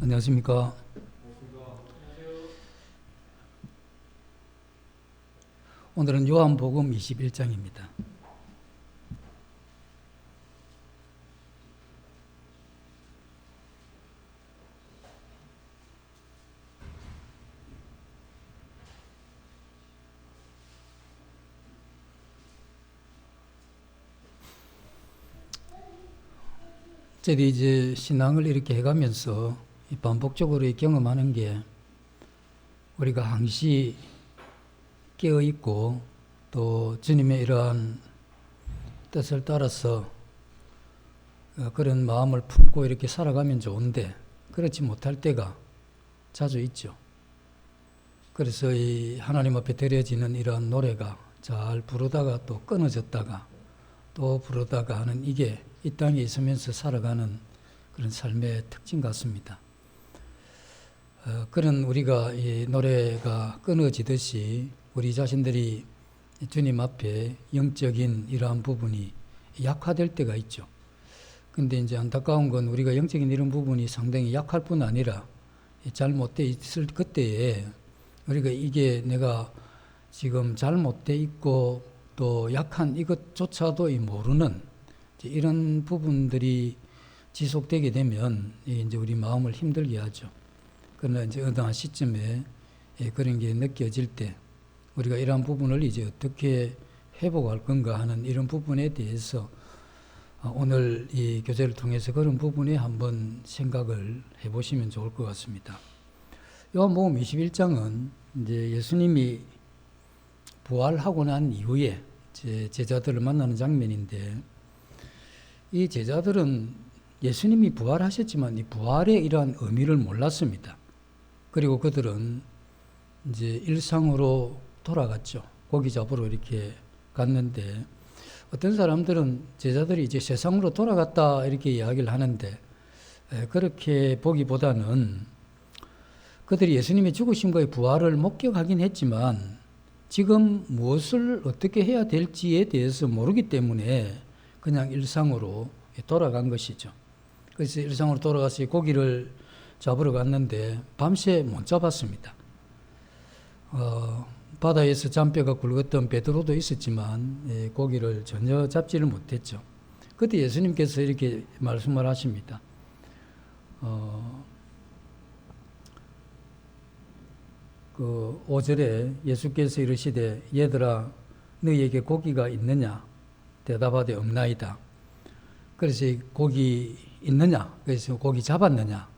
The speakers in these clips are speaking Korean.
안녕하십니까. 오늘은 요한복음 21장입니다. 저희들이 이제 신앙을 이렇게 해가면서 반복적으로 경험하는 게 우리가 항시 깨어있고 또 주님의 이러한 뜻을 따라서 그런 마음을 품고 이렇게 살아가면 좋은데 그렇지 못할 때가 자주 있죠. 그래서 이 하나님 앞에 드려지는 이러한 노래가 잘 부르다가 또 끊어졌다가 또 부르다가 하는 이게 이 땅에 있으면서 살아가는 그런 삶의 특징 같습니다. 그런 우리가 이 노래가 끊어지듯이 우리 자신들이 주님 앞에 영적인 이러한 부분이 약화될 때가 있죠. 근데 이제 안타까운 건 우리가 영적인 이런 부분이 상당히 약할 뿐 아니라 잘못돼 있을 그때에 우리가 이게 내가 지금 잘못돼 있고 또 약한 이것조차도 모르는 이런 부분들이 지속되게 되면 이제 우리 마음을 힘들게 하죠. 그러나 이제 어느 한 시점에 그런 게 느껴질 때 우리가 이러한 부분을 이제 어떻게 회복할 건가 하는 이런 부분에 대해서 오늘 이 교제를 통해서 그런 부분에 한번 생각을 해보시면 좋을 것 같습니다. 요한복음 21장은 이제 예수님이 부활하고 난 이후에 제자들을 만나는 장면인데 이 제자들은 예수님이 부활하셨지만 이 부활의 이러한 의미를 몰랐습니다. 그리고 그들은 이제 일상으로 돌아갔죠. 고기 잡으러 이렇게 갔는데 어떤 사람들은 제자들이 이제 세상으로 돌아갔다 이렇게 이야기를 하는데 그렇게 보기보다는 그들이 예수님의 죽으심과의 부활을 목격하긴 했지만 지금 무엇을 어떻게 해야 될지에 대해서 모르기 때문에 그냥 일상으로 돌아간 것이죠. 그래서 일상으로 돌아가서 고기를 잡으러 갔는데 밤새 못 잡았습니다. 바다에서 잔뼈가 굵었던 베드로도 있었지만 고기를 전혀 잡지를 못했죠. 그때 예수님께서 이렇게 말씀을 하십니다. 5절에 예수께서 이르시되 얘들아 너희에게 고기가 있느냐? 대답하되 없나이다. 그래서 고기 있느냐? 그래서 고기 잡았느냐?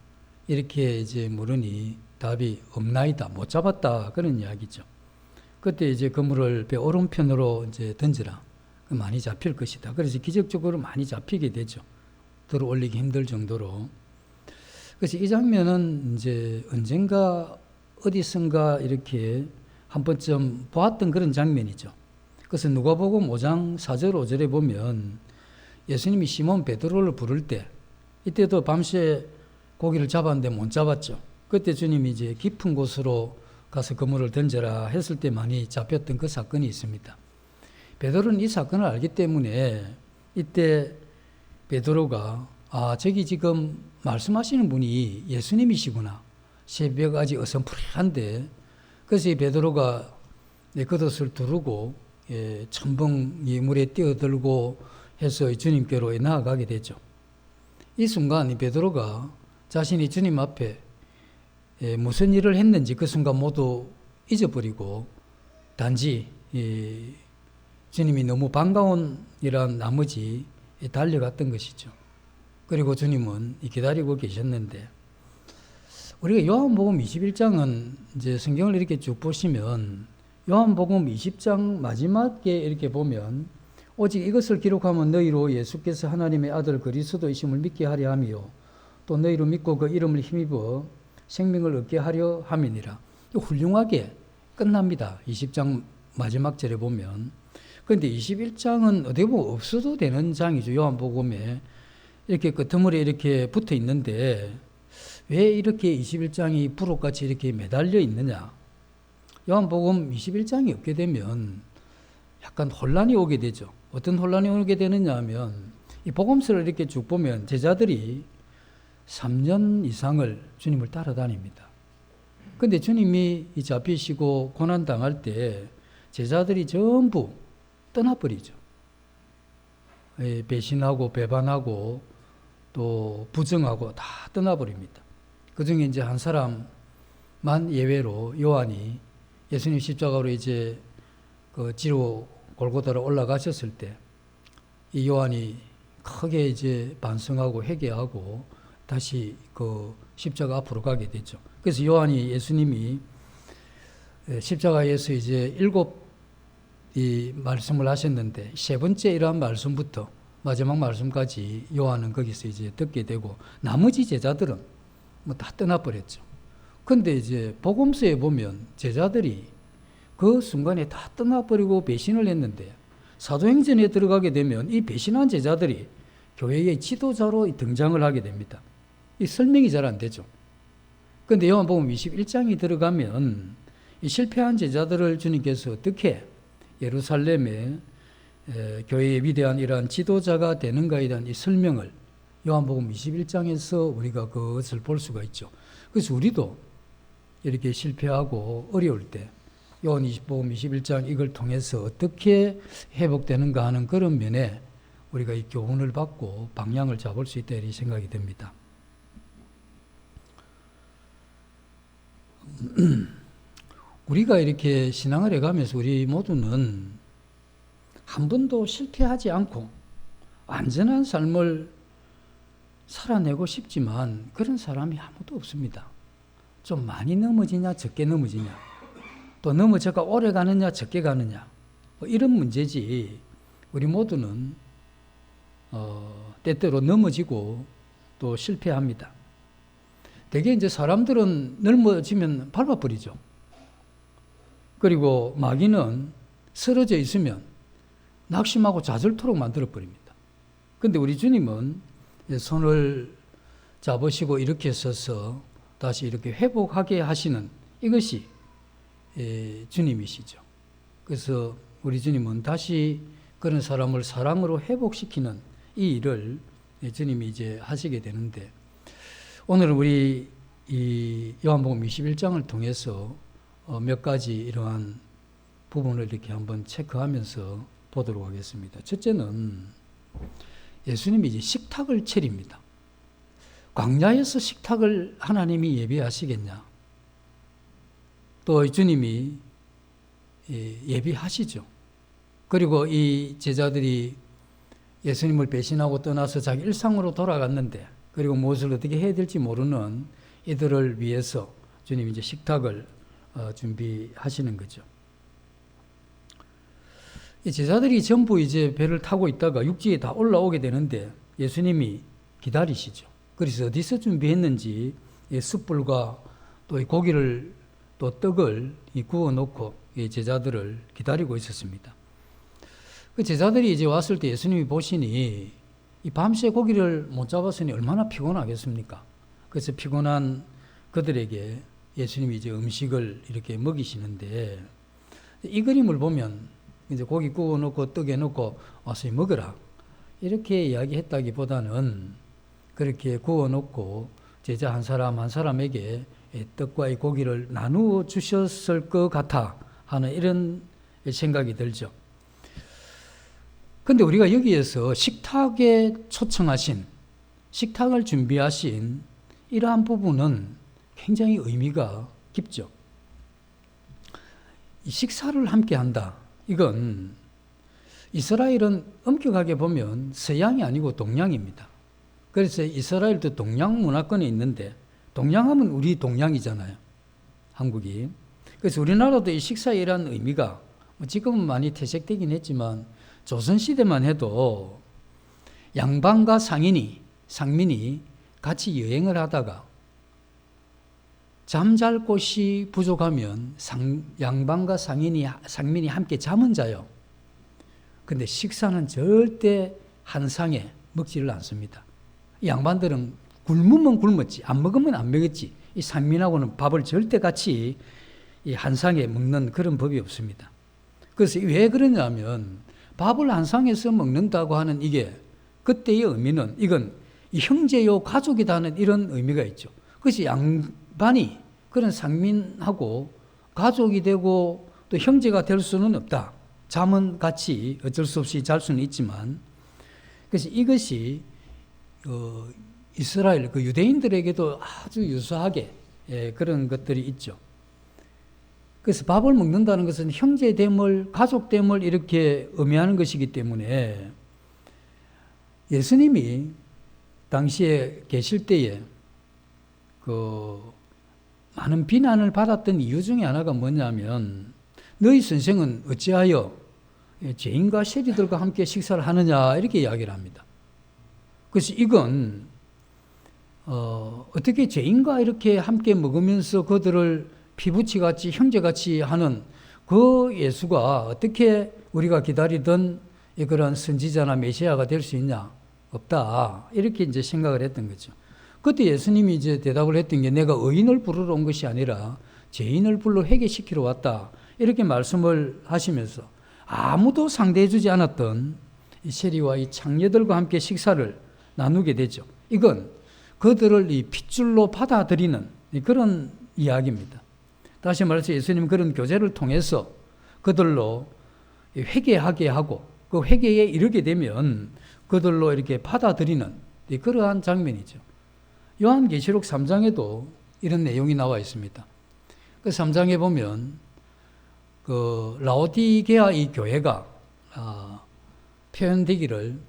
이렇게 이제 물으니 답이 없나이다. 못 잡았다. 그런 이야기죠. 그때 이제 그물을 배 오른편으로 이제 던지라. 많이 잡힐 것이다. 그래서 기적적으로 많이 잡히게 되죠. 들어 올리기 힘들 정도로. 그래서 이 장면은 이제 언젠가 어디선가 이렇게 한 번쯤 보았던 그런 장면이죠. 그래서 누가복음 5장 4절 5절에 보면 예수님이 시몬 베드로를 부를 때 이때도 밤새 고기를 잡았는데 못 잡았죠. 그때 주님이 이제 깊은 곳으로 가서 그물을 던져라 했을 때 많이 잡혔던 그 사건이 있습니다. 베드로는 이 사건을 알기 때문에 이때 베드로가 저기 지금 말씀하시는 분이 예수님이시구나. 새벽 아직 어슴푸레한데 그래서 이 베드로가 겉옷을 두르고 첨벙이 물에 뛰어들고 해서 주님께로 나아가게 되죠. 이 순간 이 베드로가 자신이 주님 앞에 무슨 일을 했는지 그 순간 모두 잊어버리고 단지 주님이 너무 반가운 이란 나머지 달려갔던 것이죠. 그리고 주님은 기다리고 계셨는데 우리가 요한복음 21장은 이제 성경을 이렇게 쭉 보시면 요한복음 20장 마지막에 이렇게 보면 오직 이것을 기록하면 너희로 예수께서 하나님의 아들 그리스도이심을 믿게 하려 함이요 또 너희로 믿고 그 이름을 힘입어 생명을 얻게 하려 함이니라. 훌륭하게 끝납니다. 20장 마지막 절에 보면. 그런데 21장은 어떻게 보면 없어도 되는 장이죠. 요한복음에 이렇게 끄트머리에 이렇게 붙어 있는데 왜 이렇게 21장이 부록같이 이렇게 매달려 있느냐? 요한복음 21장이 없게 되면 약간 혼란이 오게 되죠. 어떤 혼란이 오게 되느냐 하면 이 복음서를 이렇게 쭉 보면 제자들이 3년 이상을 주님을 따라다닙니다. 근데 주님이 잡히시고 고난당할 때 제자들이 전부 떠나버리죠. 배신하고 배반하고 또 부정하고 다 떠나버립니다. 그 중에 이제 한 사람만 예외로 요한이 예수님 십자가로 이제 그 지로 골고다로 올라가셨을 때 이 요한이 크게 이제 반성하고 회개하고 다시 그 십자가 앞으로 가게 되죠. 그래서 요한이 예수님이 십자가에서 이제 7이 말씀을 하셨는데 세 번째 이러한 말씀부터 마지막 말씀까지 요한은 거기서 이제 듣게 되고 나머지 제자들은 뭐 다 떠나버렸죠. 근데 이제 복음서에 보면 제자들이 그 순간에 다 떠나버리고 배신을 했는데 사도행전에 들어가게 되면 이 배신한 제자들이 교회의 지도자로 등장을 하게 됩니다. 이 설명이 잘 안 되죠. 근데 요한복음 21장이 들어가면 이 실패한 제자들을 주님께서 어떻게 예루살렘의 교회의 위대한 이러한 지도자가 되는가에 대한 이 설명을 요한복음 21장에서 우리가 그것을 볼 수가 있죠. 그래서 우리도 이렇게 실패하고 어려울 때 요한복음 21장 이걸 통해서 어떻게 회복되는가 하는 그런 면에 우리가 이 교훈을 받고 방향을 잡을 수 있다 이렇게 생각이 됩니다. 우리가 이렇게 신앙을 해가면서 우리 모두는 한 번도 실패하지 않고 완전한 삶을 살아내고 싶지만 그런 사람이 아무도 없습니다. 좀 많이 넘어지냐 적게 넘어지냐 또 넘어져가 오래 가느냐 적게 가느냐 뭐 이런 문제지 우리 모두는 때때로 넘어지고 또 실패합니다. 대개 이제 사람들은 넘어지면 밟아버리죠. 그리고 마귀는 쓰러져 있으면 낙심하고 좌절토록 만들어버립니다. 근데 우리 주님은 손을 잡으시고 이렇게 서서 다시 이렇게 회복하게 하시는 이것이 주님이시죠. 그래서 우리 주님은 다시 그런 사람을 사랑으로 회복시키는 이 일을 주님이 이제 하시게 되는데 오늘은 우리 이 요한복음 21장을 통해서 몇 가지 이러한 부분을 이렇게 한번 체크하면서 보도록 하겠습니다. 첫째는 예수님이 이제 식탁을 차립니다. 광야에서 식탁을 하나님이 예비하시겠냐? 또 주님이 예비하시죠. 그리고 이 제자들이 예수님을 배신하고 떠나서 자기 일상으로 돌아갔는데 그리고 무엇을 어떻게 해야 될지 모르는 이들을 위해서 주님이 이제 식탁을 준비하시는 거죠. 이 제자들이 전부 이제 배를 타고 있다가 육지에 다 올라오게 되는데 예수님이 기다리시죠. 그래서 어디서 준비했는지 숯불과 또 이 고기를 또 떡을 구워 놓고 이 제자들을 기다리고 있었습니다. 그 제자들이 이제 왔을 때 예수님이 보시니 이 밤새 고기를 못 잡았으니 얼마나 피곤하겠습니까? 그래서 피곤한 그들에게 예수님이 이제 음식을 이렇게 먹이시는데 이 그림을 보면 이제 고기 구워 놓고 떡에 넣고 와서 먹으라 이렇게 이야기했다기보다는 그렇게 구워 놓고 제자 한 사람 한 사람에게 떡과 이 고기를 나누어 주셨을 것 같아 하는 이런 생각이 들죠. 근데 우리가 여기에서 식탁에 초청하신, 식탁을 준비하신 이러한 부분은 굉장히 의미가 깊죠. 이 식사를 함께 한다. 이건 이스라엘은 엄격하게 보면 서양이 아니고 동양입니다. 그래서 이스라엘도 동양 문화권에 있는데 동양하면 우리 동양이잖아요. 한국이. 그래서 우리나라도 이 식사에 이런 의미가 지금은 많이 퇴색되긴 했지만 조선시대만 해도 양반과 상민이 같이 여행을 하다가 잠잘 곳이 부족하면 양반과 상민이 함께 잠은 자요. 근데 식사는 절대 한 상에 먹지를 않습니다. 이 양반들은 굶으면 굶었지, 안 먹으면 안 먹었지. 이 상민하고는 밥을 절대 같이 이 한 상에 먹는 그런 법이 없습니다. 그래서 왜 그러냐면 밥을 한 상에서 먹는다고 하는 이게 그때의 의미는 이건 이 형제요 가족이다는 이런 의미가 있죠. 그것이 양반이 그런 상민하고 가족이 되고 또 형제가 될 수는 없다. 잠은 같이 어쩔 수 없이 잘 수는 있지만, 그래서 이것이 이스라엘 그 유대인들에게도 아주 유사하게 그런 것들이 있죠. 그래서 밥을 먹는다는 것은 형제됨을, 가족됨을 이렇게 의미하는 것이기 때문에 예수님이 당시에 계실 때에 그 많은 비난을 받았던 이유 중에 하나가 뭐냐면, 너희 선생은 어찌하여 죄인과 세리들과 함께 식사를 하느냐 이렇게 이야기를 합니다. 그래서 이건 어떻게 죄인과 이렇게 함께 먹으면서 그들을 피부치같이 형제같이 하는 그 예수가 어떻게 우리가 기다리던 그런 선지자나 메시아가 될 수 있냐? 없다. 이렇게 이제 생각을 했던 거죠. 그때 예수님이 이제 대답을 했던 게, 내가 의인을 부르러 온 것이 아니라 죄인을 불러 회개시키러 왔다. 이렇게 말씀을 하시면서 아무도 상대해주지 않았던 이 세리와 이 창녀들과 함께 식사를 나누게 되죠. 이건 그들을 이 핏줄로 받아들이는 그런 이야기입니다. 다시 말해서 예수님은 그런 교제를 통해서 그들로 회개하게 하고 그 회개에 이르게 되면 그들로 이렇게 받아들이는 그러한 장면이죠. 요한계시록 3장에도 이런 내용이 나와 있습니다. 그 3장에 보면 그 라오디게아 이 교회가 표현되기를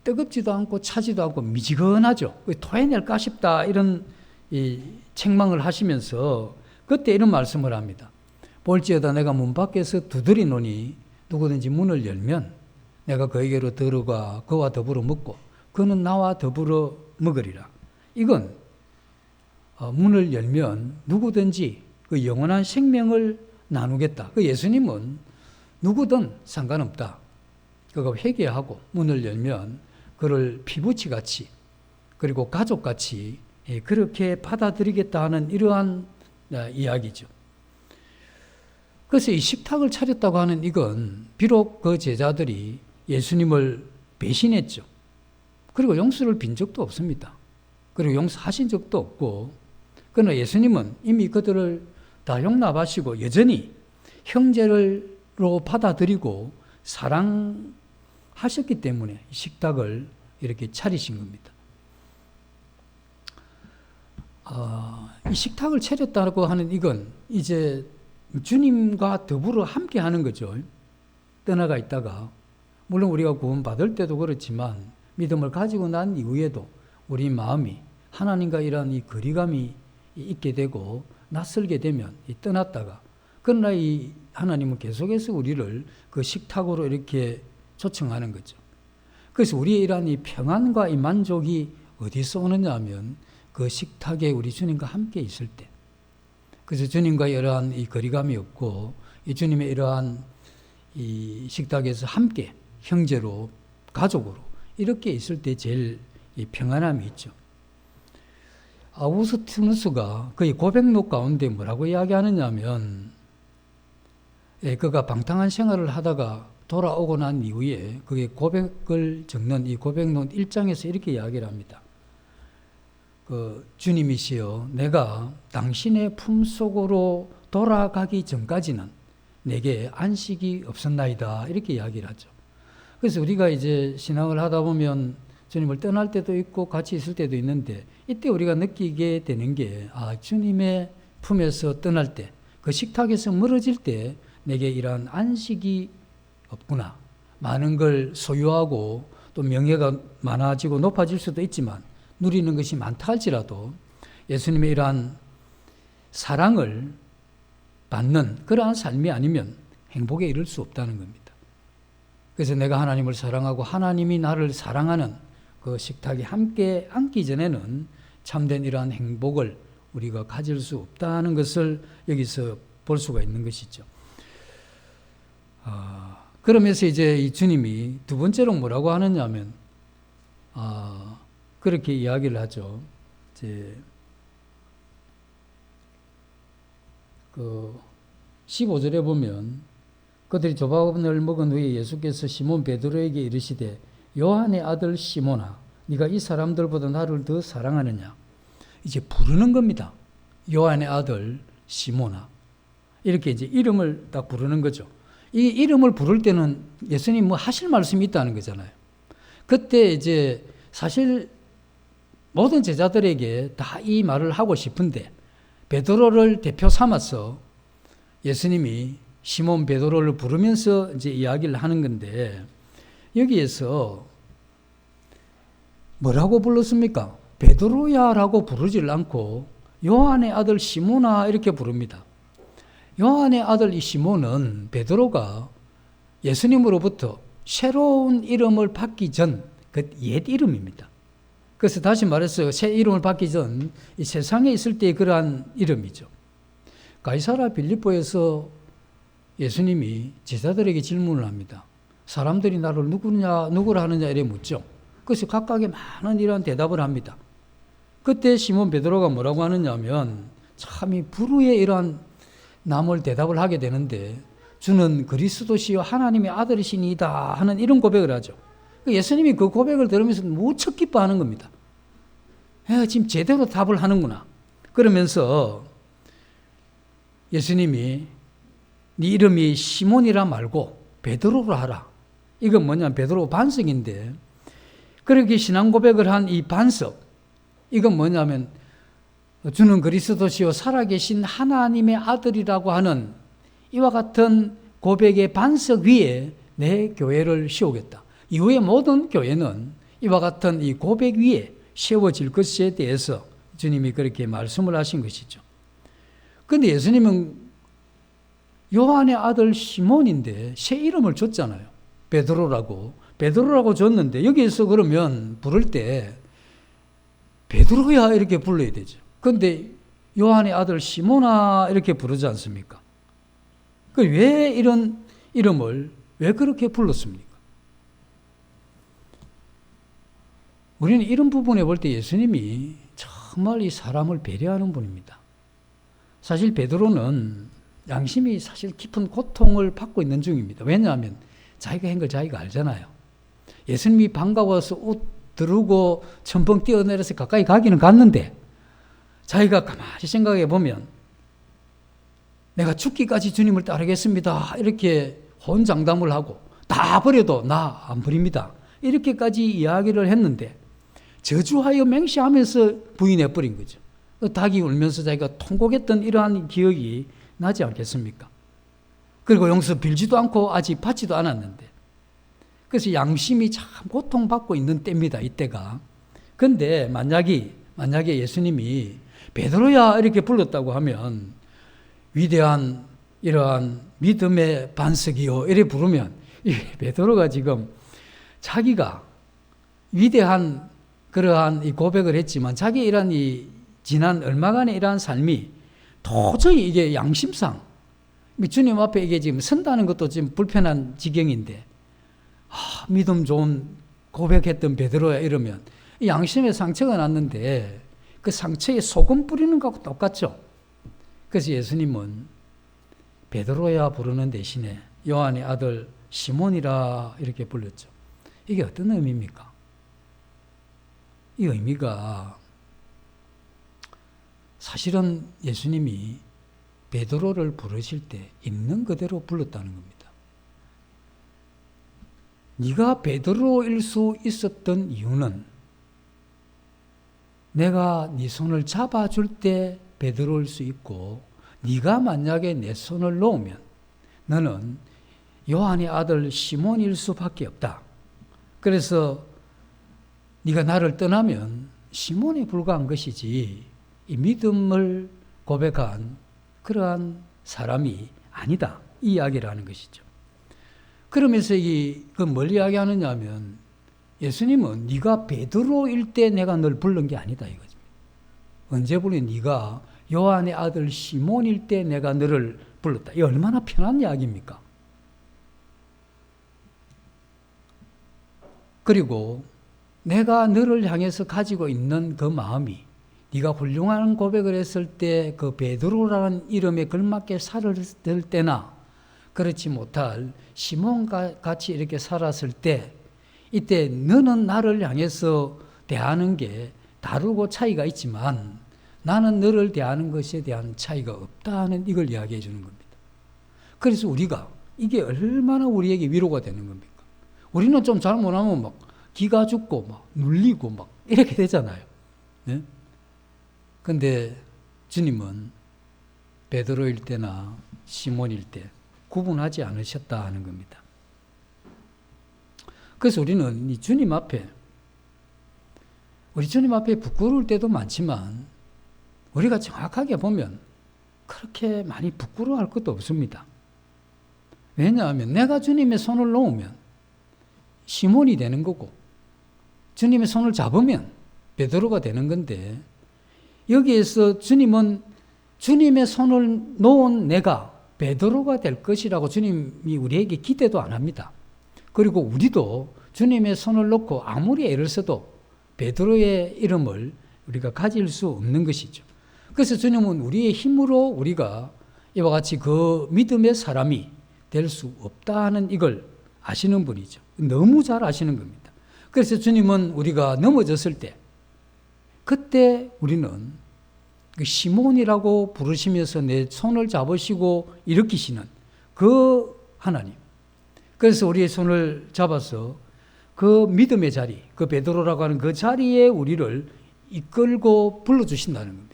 뜨겁지도 않고 차지도 않고 미지근하죠. 토해낼까 싶다 이런 이 책망을 하시면서 그때 이런 말씀을 합니다. 볼지어다 내가 문 밖에서 두드리노니 누구든지 문을 열면 내가 그에게로 들어가 그와 더불어 먹고 그는 나와 더불어 먹으리라. 이건 문을 열면 누구든지 그 영원한 생명을 나누겠다. 그 예수님은 누구든 상관없다. 그가 회개하고 문을 열면 그를 피부치같이 그리고 가족같이 그렇게 받아들이겠다 하는 이러한 이야기죠. 그래서 이 식탁을 차렸다고 하는 이건 비록 그 제자들이 예수님을 배신했죠. 그리고 용서를 빈 적도 없습니다. 그리고 용서하신 적도 없고, 그러나 예수님은 이미 그들을 다 용납하시고 여전히 형제로 받아들이고 사랑하셨기 때문에 식탁을 이렇게 차리신 겁니다. 이 식탁을 차렸다고 하는 이건 이제 주님과 더불어 함께 하는 거죠. 떠나가 있다가, 물론 우리가 구원받을 때도 그렇지만 믿음을 가지고 난 이후에도 우리 마음이 하나님과 이러한 이 거리감이 있게 되고 낯설게 되면 떠났다가, 그러나 이 하나님은 계속해서 우리를 그 식탁으로 이렇게 초청하는 거죠. 그래서 우리의 이러한 이 평안과 이 만족이 어디서 오느냐 하면 그 식탁에 우리 주님과 함께 있을 때, 그래서 주님과 이러한 이 거리감이 없고 이 주님의 이러한 이 식탁에서 함께 형제로 가족으로 이렇게 있을 때 제일 이 평안함이 있죠. 아우구스티누스가 그의 고백록 가운데 뭐라고 이야기하느냐 하면, 그가 방탕한 생활을 하다가 돌아오고 난 이후에 그의 고백을 적는 이 고백록 1장에서 이렇게 이야기를 합니다. 주님이시여, 내가 당신의 품속으로 돌아가기 전까지는 내게 안식이 없었나이다. 이렇게 이야기를 하죠. 그래서 우리가 이제 신앙을 하다 보면 주님을 떠날 때도 있고 같이 있을 때도 있는데, 이때 우리가 느끼게 되는 게, 주님의 품에서 떠날 때, 그 식탁에서 멀어질 때 내게 이러한 안식이 없구나. 많은 걸 소유하고 또 명예가 많아지고 높아질 수도 있지만 누리는 것이 많다 할지라도 예수님의 이러한 사랑을 받는 그러한 삶이 아니면 행복에 이를 수 없다는 겁니다. 그래서 내가 하나님을 사랑하고 하나님이 나를 사랑하는 그 식탁에 함께 앉기 전에는 참된 이러한 행복을 우리가 가질 수 없다는 것을 여기서 볼 수가 있는 것이죠. 그러면서 이제 이 주님이 두 번째로 뭐라고 하느냐 하면, 그렇게 이야기를 하죠. 이제 15절에 보면, 그들이 조밥을 먹은 후에 예수께서 시몬 베드로에게 이르시되, 요한의 아들 시몬아, 네가 이 사람들보다 나를 더 사랑하느냐. 이제 부르는 겁니다. 요한의 아들 시몬아. 이렇게 이제 이름을 딱 부르는 거죠. 이 이름을 부를 때는 예수님 뭐 하실 말씀이 있다는 거잖아요. 그때 이제 사실 모든 제자들에게 다 이 말을 하고 싶은데 베드로를 대표 삼아서 예수님이 시몬 베드로를 부르면서 이제 이야기를 하는 건데 여기에서 뭐라고 불렀습니까? 베드로야라고 부르질 않고 요한의 아들 시몬아 이렇게 부릅니다. 요한의 아들 이 시몬은 베드로가 예수님으로부터 새로운 이름을 받기 전 그 옛 이름입니다. 그래서 다시 말해서 새 이름을 받기 전 이 세상에 있을 때의 그러한 이름이죠. 가이사랴 빌립보에서 예수님이 제자들에게 질문을 합니다. 사람들이 나를 누구라 하느냐 이래 묻죠. 그래서 각각의 많은 이러한 대답을 합니다. 그때 시몬 베드로가 뭐라고 하느냐 하면 참 이 불후의 이러한 남을 대답을 하게 되는데 주는 그리스도시요 하나님의 아들이시니이다 하는 이런 고백을 하죠. 예수님이 그 고백을 들으면서 무척 기뻐하는 겁니다. 지금 제대로 답을 하는구나. 그러면서 예수님이 네 이름이 시몬이라 말고 베드로로 하라. 이건 뭐냐면 베드로 반석인데 그렇게 신앙 고백을 한 이 반석 이건 뭐냐면 주는 그리스도시요 살아계신 하나님의 아들이라고 하는 이와 같은 고백의 반석 위에 내 교회를 세우겠다. 이후에 모든 교회는 이와 같은 이 고백 위에 세워질 것에 대해서 주님이 그렇게 말씀을 하신 것이죠. 그런데 예수님은 요한의 아들 시몬인데 새 이름을 줬잖아요. 베드로라고 줬는데 여기에서 그러면 부를 때 베드로야 이렇게 불러야 되죠. 그런데 요한의 아들 시몬아 이렇게 부르지 않습니까? 왜 이런 이름을 왜 그렇게 불렀습니까? 우리는 이런 부분에 볼 때 예수님이 정말 이 사람을 배려하는 분입니다. 사실 베드로는 양심이 사실 깊은 고통을 받고 있는 중입니다. 왜냐하면 자기가 한 걸 자기가 알잖아요. 예수님이 반가워서 옷 두르고 첨벙 뛰어내려서 가까이 가기는 갔는데 자기가 가만히 생각해 보면 내가 죽기까지 주님을 따르겠습니다. 이렇게 혼장담을 하고 다 버려도 나 안 버립니다. 이렇게까지 이야기를 했는데 저주하여 맹세하면서 부인해버린 거죠. 닭이 울면서 자기가 통곡했던 이러한 기억이 나지 않겠습니까? 그리고 용서 빌지도 않고 아직 받지도 않았는데 그래서 양심이 참 고통받고 있는 때입니다. 이때가. 근데 만약에 예수님이 베드로야 이렇게 불렀다고 하면 위대한 이러한 믿음의 반석이요 이렇게 부르면 이 베드로가 지금 자기가 위대한 그러한 이 고백을 했지만 자기 이런 이 지난 얼마간의 이러한 삶이 도저히 이게 양심상 주님 앞에 이게 지금 선다는 것도 지금 불편한 지경인데 믿음 좋은 고백했던 베드로야 이러면 이 양심에 상처가 났는데 그 상처에 소금 뿌리는 것하고 똑같죠. 그래서 예수님은 베드로야 부르는 대신에 요한의 아들 시몬이라 이렇게 불렀죠. 이게 어떤 의미입니까? 이 의미가 사실은 예수님이 베드로를 부르실 때 있는 그대로 불렀다는 겁니다. 네가 베드로일 수 있었던 이유는 내가 네 손을 잡아줄 때 베드로일 수 있고 네가 만약에 내 손을 놓으면 너는 요한의 아들 시몬일 수밖에 없다. 그래서 네가 나를 떠나면 시몬에 불과한 것이지 이 믿음을 고백한 그러한 사람이 아니다. 이 이야기를 하는 것이죠. 그러면서 뭘 이야기하느냐 하면 예수님은 네가 베드로일 때 내가 널 부른 게 아니다 이거죠. 언제 부른 네가 요한의 아들 시몬일 때 내가 너를 불렀다. 이 얼마나 편한 이야기입니까? 그리고 내가 너를 향해서 가지고 있는 그 마음이 네가 훌륭한 고백을 했을 때 그 베드로라는 이름에 걸맞게 살았을 때나 그렇지 못할 시몬과 같이 이렇게 살았을 때 이때 너는 나를 향해서 대하는 게 다르고 차이가 있지만 나는 너를 대하는 것에 대한 차이가 없다는 이걸 이야기해 주는 겁니다. 그래서 우리가 이게 얼마나 우리에게 위로가 되는 겁니까? 우리는 좀 잘못하면 막 기가 죽고 막 눌리고 막 이렇게 되잖아요. 네? 근데 주님은 베드로일 때나 시몬일 때 구분하지 않으셨다 하는 겁니다. 그래서 우리는 이 주님 앞에 부끄러울 때도 많지만 우리가 정확하게 보면 그렇게 많이 부끄러워할 것도 없습니다. 왜냐하면 내가 주님의 손을 놓으면 시몬이 되는 거고 주님의 손을 잡으면 베드로가 되는 건데 여기에서 주님은 주님의 손을 놓은 내가 베드로가 될 것이라고 주님이 우리에게 기대도 안 합니다. 그리고 우리도 주님의 손을 놓고 아무리 애를 써도 베드로의 이름을 우리가 가질 수 없는 것이죠. 그래서 주님은 우리의 힘으로 우리가 이와 같이 그 믿음의 사람이 될 수 없다는 이걸 아시는 분이죠. 너무 잘 아시는 겁니다. 그래서 주님은 우리가 넘어졌을 때 그때 우리는 시몬이라고 부르시면서 내 손을 잡으시고 일으키시는 그 하나님. 그래서 우리의 손을 잡아서 그 믿음의 자리, 그 베드로라고 하는 그 자리에 우리를 이끌고 불러주신다는 겁니다.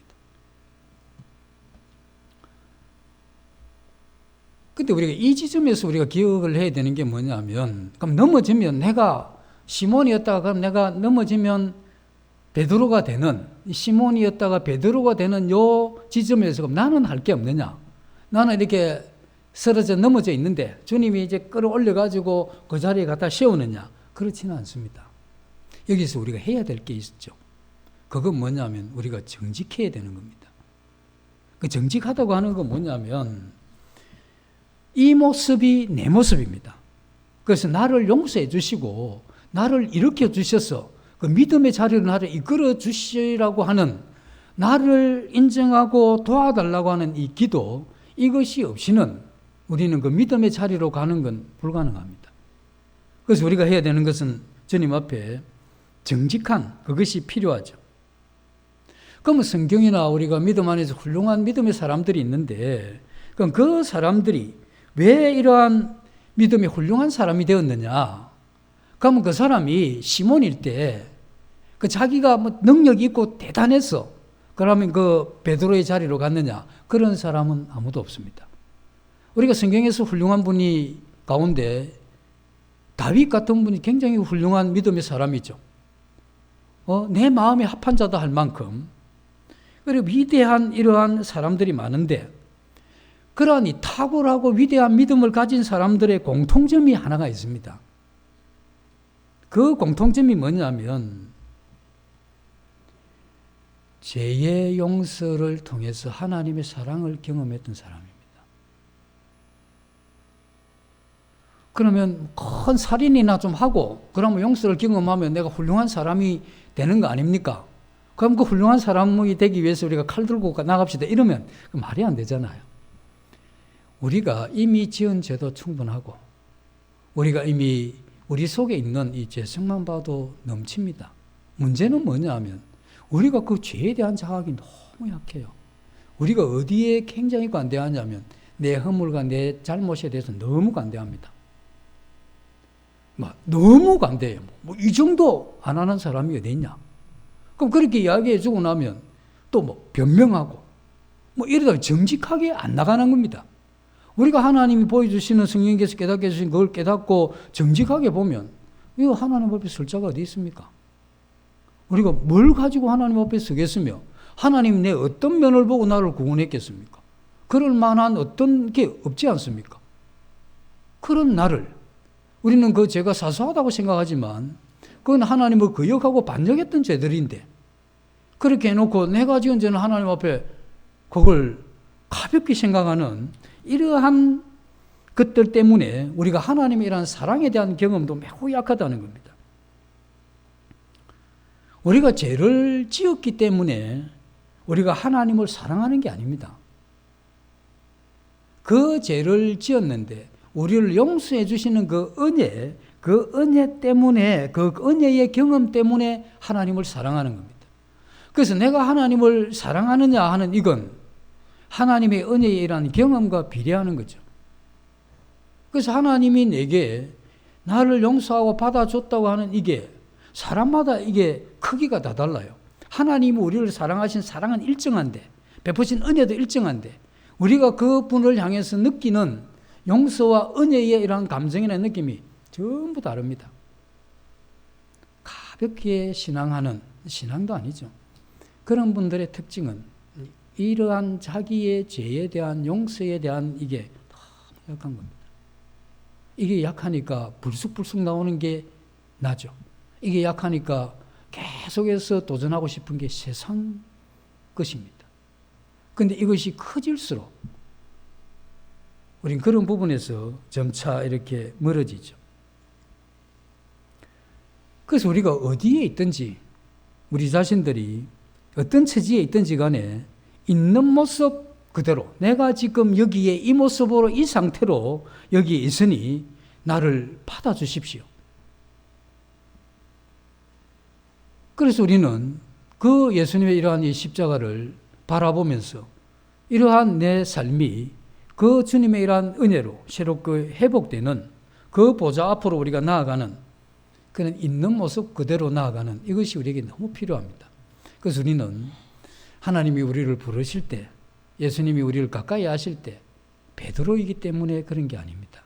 근데 우리가 이 지점에서 우리가 기억을 해야 되는 게 뭐냐면, 그럼 넘어지면 내가 시몬이었다가 그럼 내가 넘어지면 베드로가 되는, 시몬이었다가 베드로가 되는 요 지점에서 그럼 나는 할 게 없느냐? 나는 이렇게 쓰러져 넘어져 있는데 주님이 이제 끌어올려가지고 그 자리에 갖다 세우느냐? 그렇지는 않습니다. 여기서 우리가 해야 될 게 있죠. 그건 뭐냐면 우리가 정직해야 되는 겁니다. 그 정직하다고 하는 건 뭐냐면 이 모습이 내 모습입니다. 그래서 나를 용서해 주시고 나를 일으켜 주셔서 그 믿음의 자리로 나를 이끌어 주시라고 하는, 나를 인정하고 도와달라고 하는 이 기도, 이것이 없이는 우리는 그 믿음의 자리로 가는 건 불가능합니다. 그래서 우리가 해야 되는 것은 주님 앞에 정직한 그것이 필요하죠. 그러면 성경이나 우리가 믿음 안에서 훌륭한 믿음의 사람들이 있는데, 그럼 그 사람들이 왜 이러한 믿음이 훌륭한 사람이 되었느냐? 그러면 그 사람이 시몬일 때 그 자기가 뭐 능력이 있고 대단해서 그러면 그 베드로의 자리로 갔느냐? 그런 사람은 아무도 없습니다. 우리가 성경에서 훌륭한 분이 가운데 다윗 같은 분이 굉장히 훌륭한 믿음의 사람이죠. 내 마음에 합한 자다 할 만큼 그리고 위대한 이러한 사람들이 많은데, 그러한 이 탁월하고 위대한 믿음을 가진 사람들의 공통점이 하나가 있습니다. 그 공통점이 뭐냐면 죄의 용서를 통해서 하나님의 사랑을 경험했던 사람입니다. 그러면 큰 살인이나 좀 하고 그러면 용서를 경험하면 내가 훌륭한 사람이 되는 거 아닙니까? 그럼 그 훌륭한 사람이 되기 위해서 우리가 칼 들고 나갑시다 이러면 말이 안 되잖아요. 우리가 이미 지은 죄도 충분하고 우리가 이미 우리 속에 있는 이 죄성만 봐도 넘칩니다. 문제는 뭐냐면 우리가 그 죄에 대한 자각이 너무 약해요. 우리가 어디에 굉장히 관대하냐면 내 허물과 내 잘못에 대해서 너무 관대합니다. 너무 관대해요. 이 정도 안 하는 사람이 어디 있냐? 그럼 그렇게 이야기해 주고 나면 또 변명하고 이러다가 정직하게 안 나가는 겁니다. 우리가 하나님이 보여주시는 성령께서 깨닫게 해주신 그걸 깨닫고 정직하게 보면 이거 하나님 앞에 설 자가 어디 있습니까? 우리가 뭘 가지고 하나님 앞에 서겠으며 하나님이 내 어떤 면을 보고 나를 구원했겠습니까? 그럴 만한 어떤 게 없지 않습니까? 그런 나를 우리는 그 죄가 사소하다고 생각하지만 그건 하나님을 거역하고 반역했던 죄들인데, 그렇게 해놓고 내가 지은 죄는 하나님 앞에 그걸 가볍게 생각하는 이러한 것들 때문에 우리가 하나님의 이러한 사랑에 대한 경험도 매우 약하다는 겁니다. 우리가 죄를 지었기 때문에 우리가 하나님을 사랑하는 게 아닙니다. 그 죄를 지었는데 우리를 용서해 주시는 그 은혜, 그 은혜 때문에, 그 은혜의 경험 때문에 하나님을 사랑하는 겁니다. 그래서 내가 하나님을 사랑하느냐 하는 이건 하나님의 은혜에 일하는 경험과 비례하는 거죠. 그래서 하나님이 내게 나를 용서하고 받아줬다고 하는 이게 사람마다 이게 크기가 다 달라요. 하나님이 우리를 사랑하신 사랑은 일정한데, 베푸신 은혜도 일정한데, 우리가 그분을 향해서 느끼는 용서와 은혜에 이런 감정이나 느낌이 전부 다릅니다. 가볍게 신앙하는, 신앙도 아니죠. 그런 분들의 특징은 이러한 자기의 죄에 대한 용서에 대한 이게 너무 약한 겁니다. 이게 약하니까 불쑥불쑥 나오는 게 나죠. 이게 약하니까 계속해서 도전하고 싶은 게 세상 것입니다. 그런데 이것이 커질수록 우린 그런 부분에서 점차 이렇게 멀어지죠. 그래서 우리가 어디에 있든지 우리 자신들이 어떤 처지에 있든지 간에 있는 모습 그대로 내가 지금 여기에 이 모습으로 이 상태로 여기에 있으니 나를 받아주십시오. 그래서 우리는 그 예수님의 이러한 이 십자가를 바라보면서 이러한 내 삶이 그 주님의 이러한 은혜로 새롭게 회복되는 그 보좌 앞으로 우리가 나아가는 그런 있는 모습 그대로 나아가는 이것이 우리에게 너무 필요합니다. 그래서 우리는 하나님이 우리를 부르실 때, 예수님이 우리를 가까이 하실 때 베드로이기 때문에 그런 게 아닙니다.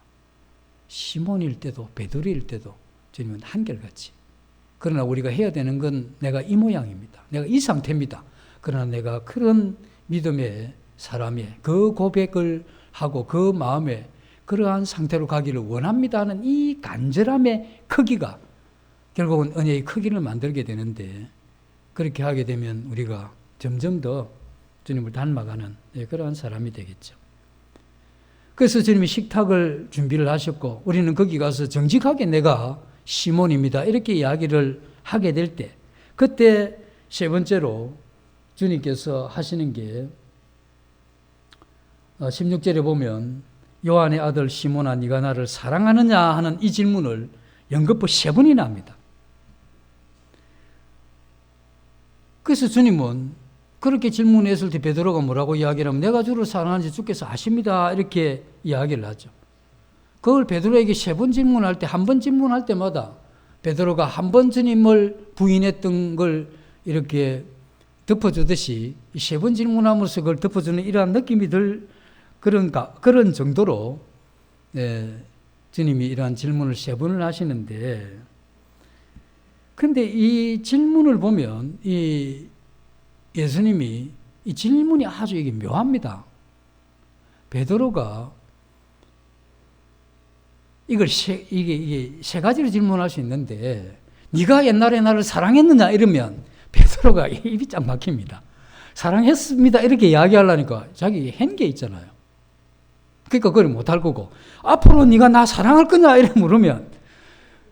시몬일 때도 베드로일 때도 주님은 한결같이. 그러나 우리가 해야 되는 건 내가 이 모양입니다. 내가 이 상태입니다. 그러나 내가 그런 믿음의 사람의 그 고백을 하고 그 마음에 그러한 상태로 가기를 원합니다 하는 이 간절함의 크기가 결국은 은혜의 크기를 만들게 되는데, 그렇게 하게 되면 우리가 점점 더 주님을 닮아가는 그러한 사람이 되겠죠. 그래서 주님이 식탁을 준비를 하셨고 우리는 거기 가서 정직하게 내가 시몬입니다 이렇게 이야기를 하게 될 때, 그때 세 번째로 주님께서 하시는 게 16절에 보면 요한의 아들 시몬아 네가 나를 사랑하느냐 하는 이 질문을 연거푸 3번이나 합니다. 그래서 주님은 그렇게 질문했을 때 베드로가 뭐라고 이야기를 하면 내가 주를 사랑하는지 주께서 아십니다 이렇게 이야기를 하죠. 그걸 베드로에게 3번 질문할 때, 한 번 질문할 때마다 베드로가 한 번 주님을 부인했던 걸 이렇게 덮어주듯이 3번 질문하면서 그걸 덮어주는 이러한 느낌이 들 그런 정도로 주님이 이러한 질문을 3번을 하시는데, 근데 이 질문을 보면 이 예수님이 이 질문이 아주 이게 묘합니다. 베드로가 이게 세 가지로 질문할 수 있는데, 네가 옛날에 나를 사랑했느냐 이러면 베드로가 입이 쫙 막힙니다. 사랑했습니다 이렇게 이야기하려니까 자기 한 게 있잖아요. 그러니까 그걸 못할 거고, 앞으로 네가 나 사랑할 거냐 이렇게 물으면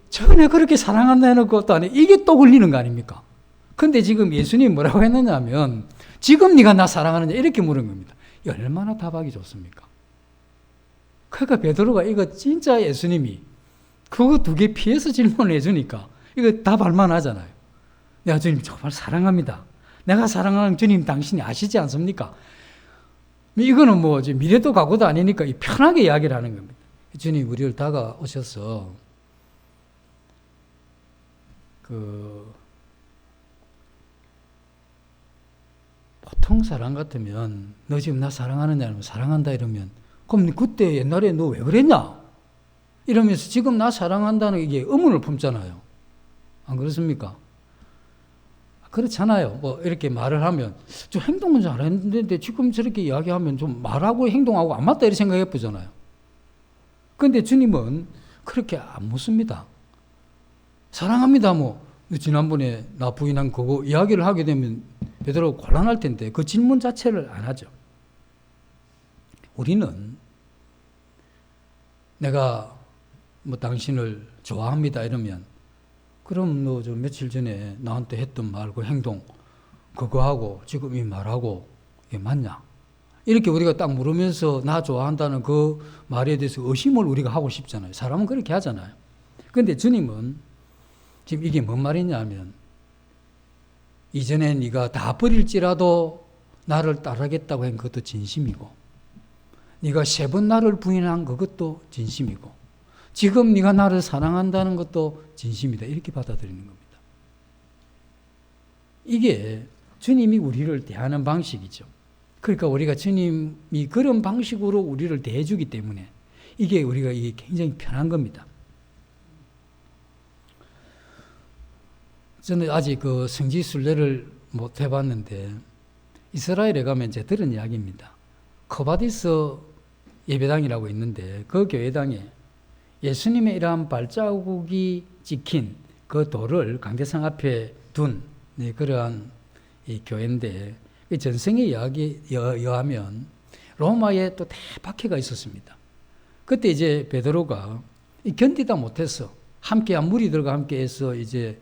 전혀 그렇게 사랑한다 해놓고 또 안에 이게 또 걸리는 거 아닙니까? 근데 지금 예수님이 뭐라고 했느냐 하면 지금 네가 나 사랑하느냐 이렇게 물은 겁니다. 얼마나 답하기 좋습니까? 그러니까 베드로가 이거 진짜 예수님이 그거 2개 피해서 질문을 해주니까 이거 답할 만하잖아요. 내가 주님 정말 사랑합니다. 내가 사랑하는 주님 당신이 아시지 않습니까? 이거는 뭐 미래도 과거도 아니니까 편하게 이야기를 하는 겁니다. 주님 우리를 다가오셔서 보통 사람 같으면 너 지금 나 사랑하느냐 이러면 사랑한다 이러면 그럼 그때 옛날에 너 왜 그랬냐 이러면서 지금 나 사랑한다는 이게 의문을 품잖아요. 안 그렇습니까? 그렇잖아요. 뭐 이렇게 말을 하면 저 행동은 잘했는데 지금 저렇게 이야기하면 좀 말하고 행동하고 안 맞다 이렇게 생각해 보잖아요. 그런데 주님은 그렇게 안 묻습니다. 사랑합니다. 뭐 지난번에 나 부인한 그거 이야기를 하게 되면 베드로가 곤란할 텐데 그 질문 자체를 안 하죠. 우리는 내가 뭐 당신을 좋아합니다 이러면 그럼 너 저 며칠 전에 나한테 했던 말 그 행동 그거 하고 지금 이 말하고 이게 맞냐? 이렇게 우리가 딱 물으면서 나 좋아한다는 그 말에 대해서 의심을 우리가 하고 싶잖아요. 사람은 그렇게 하잖아요. 그런데 주님은 지금 이게 뭔 말이냐 하면 이전에 네가 다 버릴지라도 나를 따르겠다고 한 그것도 진심이고 네가 3번 나를 부인한 그것도 진심이고 지금 네가 나를 사랑한다는 것도 진심이다. 이렇게 받아들이는 겁니다. 이게 주님이 우리를 대하는 방식이죠. 그러니까 우리가 주님이 그런 방식으로 우리를 대해주기 때문에 이게 굉장히 편한 겁니다. 저는 아직 그 성지 순례를 못 해봤는데 이스라엘에 가면 이제 들은 이야기입니다. 커바디스 예배당이라고 있는데 그 교회당에 예수님의 이러한 발자국이 찍힌 그 돌을 강대상 앞에 둔 그러한 이 교회인데 전생의 이야기에 의하면 로마에 또 대박해가 있었습니다. 그때 이제 베드로가 견디다 못해서 함께한 무리들과 함께해서 이제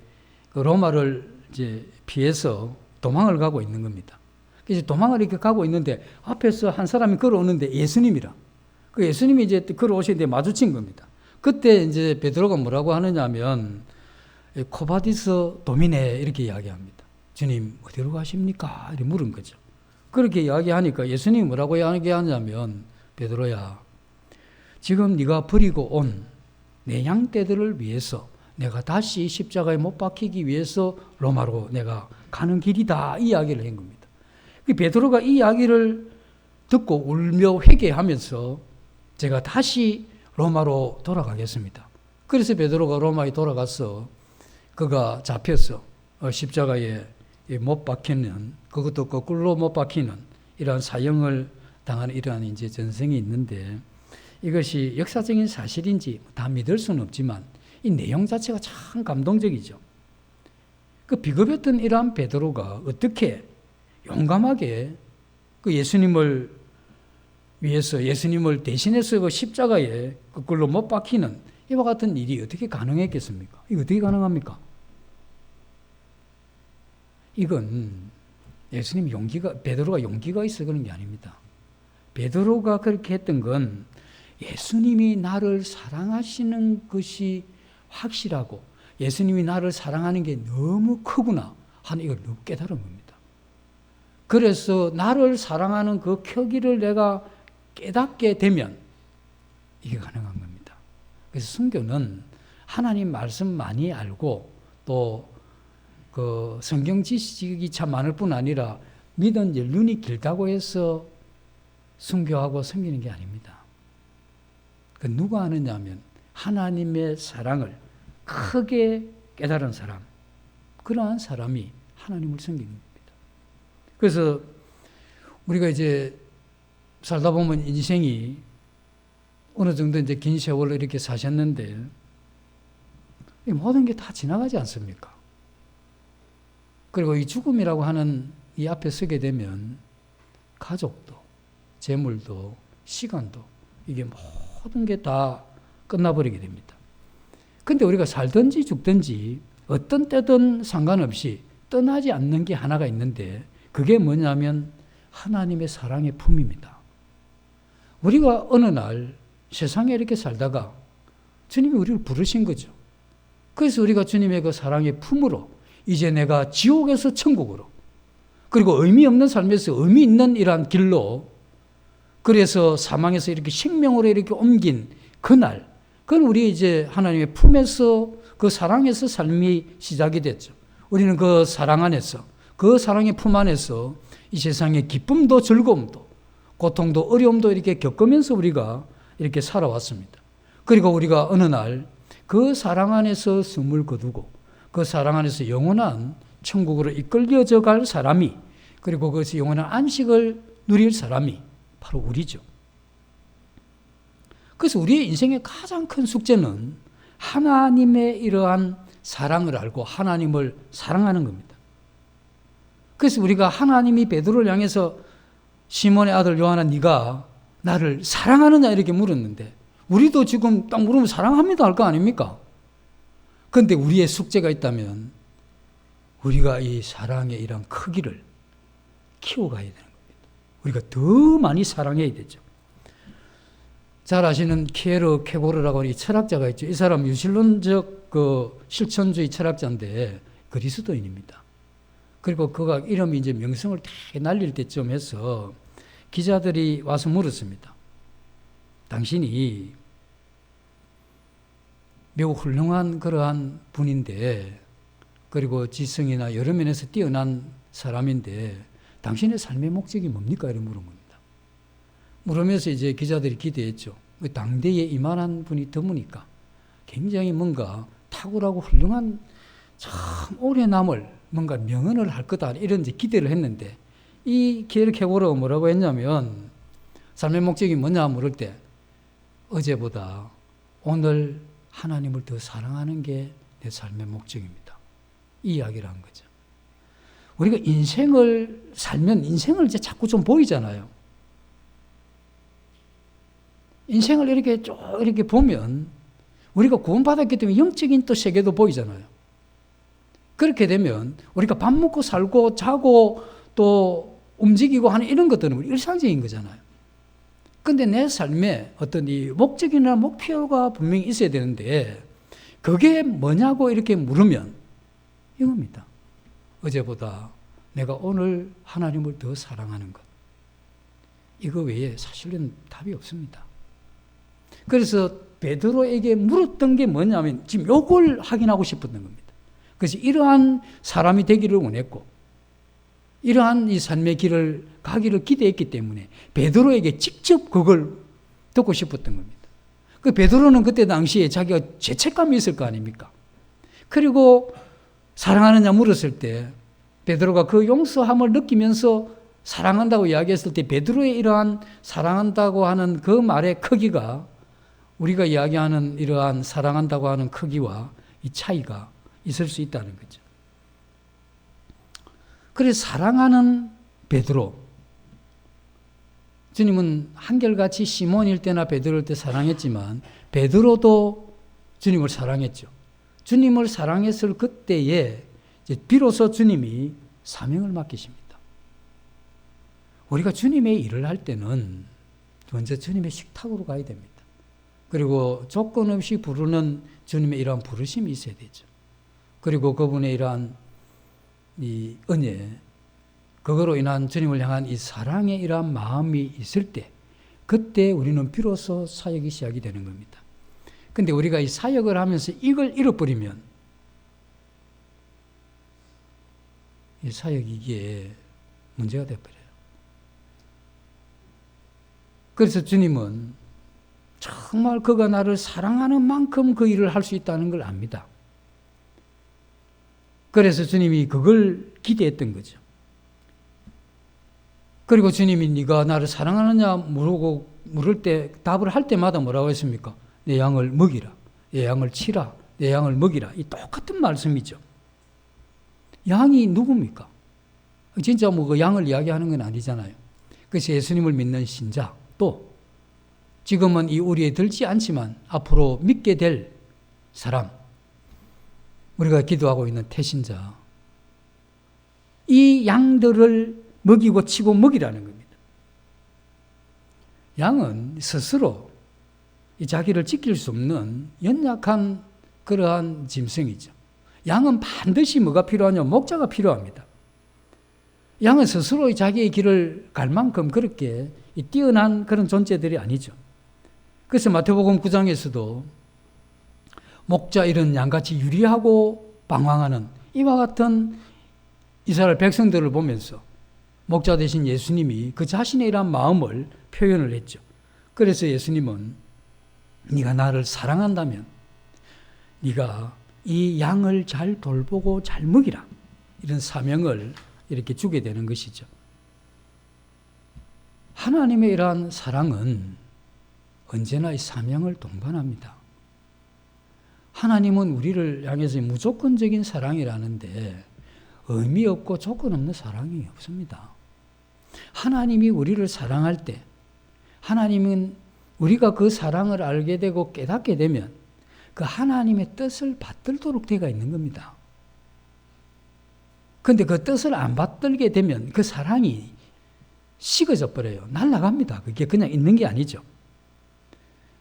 그 로마를 이제 피해서 도망을 가고 있는 겁니다. 그래서 도망을 이렇게 가고 있는데 앞에서 한 사람이 걸어오는데 예수님이라. 그 예수님이 이제 걸어오시는데 마주친 겁니다. 그때 이제 베드로가 뭐라고 하느냐면 코바디스 도미네 이렇게 이야기합니다. 주님 어디로 가십니까? 이렇게 물은 거죠. 그렇게 이야기하니까 예수님이 뭐라고 이야기하냐면 베드로야 지금 네가 버리고 온 내 양떼들을 위해서 내가 다시 십자가에 못 박히기 위해서 로마로 내가 가는 길이다. 이 이야기를 한 겁니다. 베드로가 이 이야기를 듣고 울며 회개하면서 제가 다시 로마로 돌아가겠습니다. 그래서 베드로가 로마에 돌아가서 그가 잡혀서 십자가에 못 박히는 그것도 거꾸로 못 박히는 이러한 사형을 당하는 이러한 이제 전생이 있는데 이것이 역사적인 사실인지 다 믿을 수는 없지만 이 내용 자체가 참 감동적이죠. 그 비겁했던 이러한 베드로가 어떻게 용감하게 그 예수님을 위해서 예수님을 대신해서 그 십자가에 그걸로 못 박히는 이와 같은 일이 어떻게 가능했겠습니까? 이거 어떻게 가능합니까? 이건 예수님 베드로가 용기가 있어 그런 게 아닙니다. 베드로가 그렇게 했던 건 예수님이 나를 사랑하시는 것이 확실하고 예수님이 나를 사랑하는 게 너무 크구나 하는 이걸 너무 깨달은 겁니다. 그래서 나를 사랑하는 그 크기를 내가 깨닫게 되면 이게 가능한 겁니다. 그래서 순교는 하나님 말씀 많이 알고 또 그 성경 지식이 참 많을 뿐 아니라 믿은 연륜이 길다고 해서 순교하고 섬기는 게 아닙니다. 그 누가 하느냐 하면 하나님의 사랑을 크게 깨달은 사람, 그러한 사람이 하나님을 섬기는 겁니다. 그래서 우리가 이제 살다 보면 인생이 어느 정도 이제 긴 세월을 이렇게 사셨는데 모든 게 다 지나가지 않습니까? 그리고 이 죽음이라고 하는 이 앞에 서게 되면 가족도, 재물도, 시간도 이게 모든 게 다 끝나버리게 됩니다. 근데 우리가 살든지 죽든지 어떤 때든 상관없이 떠나지 않는 게 하나가 있는데 그게 뭐냐면 하나님의 사랑의 품입니다. 우리가 어느 날 세상에 이렇게 살다가 주님이 우리를 부르신 거죠. 그래서 우리가 주님의 그 사랑의 품으로 이제 내가 지옥에서 천국으로 그리고 의미 없는 삶에서 의미 있는 이러한 길로 그래서 사망에서 이렇게 생명으로 이렇게 옮긴 그날 그건 우리 이제 하나님의 품에서 그 사랑에서 삶이 시작이 됐죠. 우리는 그 사랑 안에서 그 사랑의 품 안에서 이 세상의 기쁨도 즐거움도 고통도 어려움도 이렇게 겪으면서 우리가 이렇게 살아왔습니다. 그리고 우리가 어느 날 그 사랑 안에서 숨을 거두고 그 사랑 안에서 영원한 천국으로 이끌려져 갈 사람이 그리고 그것이 영원한 안식을 누릴 사람이 바로 우리죠. 그래서 우리의 인생의 가장 큰 숙제는 하나님의 이러한 사랑을 알고 하나님을 사랑하는 겁니다. 그래서 우리가 하나님이 베드로를 향해서 시몬의 아들 요한아 네가 나를 사랑하느냐 이렇게 물었는데 우리도 지금 딱 물으면 사랑합니다 할 거 아닙니까? 그런데 우리의 숙제가 있다면 우리가 이 사랑의 이런 크기를 키워가야 되는 겁니다. 우리가 더 많이 사랑해야 되죠. 잘 아시는 키에르 케고르라고 하는 이 철학자가 있죠. 이 사람 유실론적 실천주의 철학자인데 그리스도인입니다. 그리고 그가 이름이 이제 명성을 되게 날릴 때쯤 해서 기자들이 와서 물었습니다. 당신이 매우 훌륭한 그러한 분인데, 그리고 지성이나 여러 면에서 뛰어난 사람인데 당신의 삶의 목적이 뭡니까? 이렇게 물은 겁니다. 물으면서 이제 기자들이 기대했죠. 당대에 이만한 분이 드무니까 굉장히 뭔가 탁월하고 훌륭한 참 오래 남을 뭔가 명언을 할 거다, 이런 이제 기대를 했는데, 이 키에르케고르가 뭐라고 했냐면, 삶의 목적이 뭐냐 물을 때 어제보다 오늘 하나님을 더 사랑하는 게 내 삶의 목적입니다. 이 이야기를 한 거죠. 우리가 인생을 살면 인생을 이제 자꾸 좀 보이잖아요. 인생을 이렇게 쭉 이렇게 보면 우리가 구원받았기 때문에 영적인 또 세계도 보이잖아요. 그렇게 되면 우리가 밥 먹고 살고 자고 또 움직이고 하는 이런 것들은 우리 일상적인 거잖아요. 근데 내 삶에 어떤 이 목적이나 목표가 분명히 있어야 되는데, 그게 뭐냐고 이렇게 물으면 이겁니다. 어제보다 내가 오늘 하나님을 더 사랑하는 것. 이거 외에 사실은 답이 없습니다. 그래서 베드로에게 물었던 게 뭐냐면 지금 요걸 확인하고 싶었던 겁니다. 그래서 이러한 사람이 되기를 원했고, 이러한 이 삶의 길을 가기를 기대했기 때문에 베드로에게 직접 그걸 듣고 싶었던 겁니다. 그 베드로는 그때 당시에 자기가 죄책감이 있을 거 아닙니까? 그리고 사랑하느냐 물었을 때 베드로가 그 용서함을 느끼면서 사랑한다고 이야기했을 때 베드로의 이러한 사랑한다고 하는 그 말의 크기가 우리가 이야기하는 이러한 사랑한다고 하는 크기와 이 차이가 있을 수 있다는 거죠. 그래서 사랑하는 베드로, 주님은 한결같이 시몬일 때나 베드로일 때 사랑했지만 베드로도 주님을 사랑했죠. 주님을 사랑했을 그때에 이제 비로소 주님이 사명을 맡기십니다. 우리가 주님의 일을 할 때는 먼저 주님의 식탁으로 가야 됩니다. 그리고 조건 없이 부르는 주님의 이러한 부르심이 있어야 되죠. 그리고 그분의 이러한 이 은혜, 그거로 인한 주님을 향한 이 사랑의 이러한 마음이 있을 때, 그때 우리는 비로소 사역이 시작이 되는 겁니다. 근데 우리가 이 사역을 하면서 이걸 잃어버리면 이 사역이 이게 문제가 되어버려요. 그래서 주님은 정말 그가 나를 사랑하는 만큼 그 일을 할 수 있다는 걸 압니다. 그래서 주님이 그걸 기대했던 거죠. 그리고 주님이 네가 나를 사랑하느냐 물을 때 답을 할 때마다 뭐라고 했습니까? 내 양을 먹이라, 내 양을 치라, 내 양을 먹이라. 이 똑같은 말씀이죠. 양이 누굽니까? 진짜 뭐 그 양을 이야기하는 건 아니잖아요. 그래서 예수님을 믿는 신자, 또 지금은 이 우리에 들지 않지만 앞으로 믿게 될 사람, 우리가 기도하고 있는 태신자, 이 양들을 먹이고 치고 먹이라는 겁니다. 양은 스스로 이 자기를 지킬 수 없는 연약한 그러한 짐승이죠. 양은 반드시 뭐가 필요하냐? 목자가 필요합니다. 양은 스스로 자기의 길을 갈 만큼 그렇게 뛰어난 그런 존재들이 아니죠. 그래서 마태복음 9장에서도 목자 이런 양같이 유리하고 방황하는 이와 같은 이스라엘 백성들을 보면서 목자 되신 예수님이 그 자신의 이러한 마음을 표현을 했죠. 그래서 예수님은 네가 나를 사랑한다면 네가 이 양을 잘 돌보고 잘 먹이라, 이런 사명을 이렇게 주게 되는 것이죠. 하나님의 이러한 사랑은 언제나 이 사명을 동반합니다. 하나님은 우리를 향해서 무조건적인 사랑이라는데 의미 없고 조건 없는 사랑이 없습니다. 하나님이 우리를 사랑할 때 하나님은 우리가 그 사랑을 알게 되고 깨닫게 되면 그 하나님의 뜻을 받들도록 되어 있는 겁니다. 그런데 그 뜻을 안 받들게 되면 그 사랑이 식어져 버려요. 날아갑니다. 그게 그냥 있는 게 아니죠.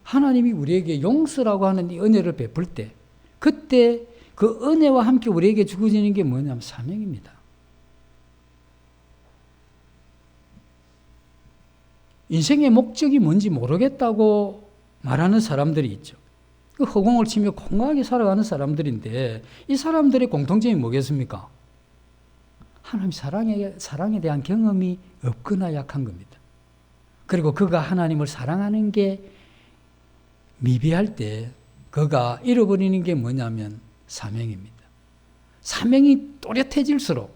하나님이 우리에게 용서라고 하는 이 은혜를 베풀 때, 그때 그 은혜와 함께 우리에게 주어지는 게 뭐냐면 사명입니다. 인생의 목적이 뭔지 모르겠다고 말하는 사람들이 있죠. 그 허공을 치며 공허하게 살아가는 사람들인데, 이 사람들의 공통점이 뭐겠습니까? 하나님 사랑에 대한 경험이 없거나 약한 겁니다. 그리고 그가 하나님을 사랑하는 게 미비할 때 그가 잃어버리는 게 뭐냐면 사명입니다. 사명이 또렷해질수록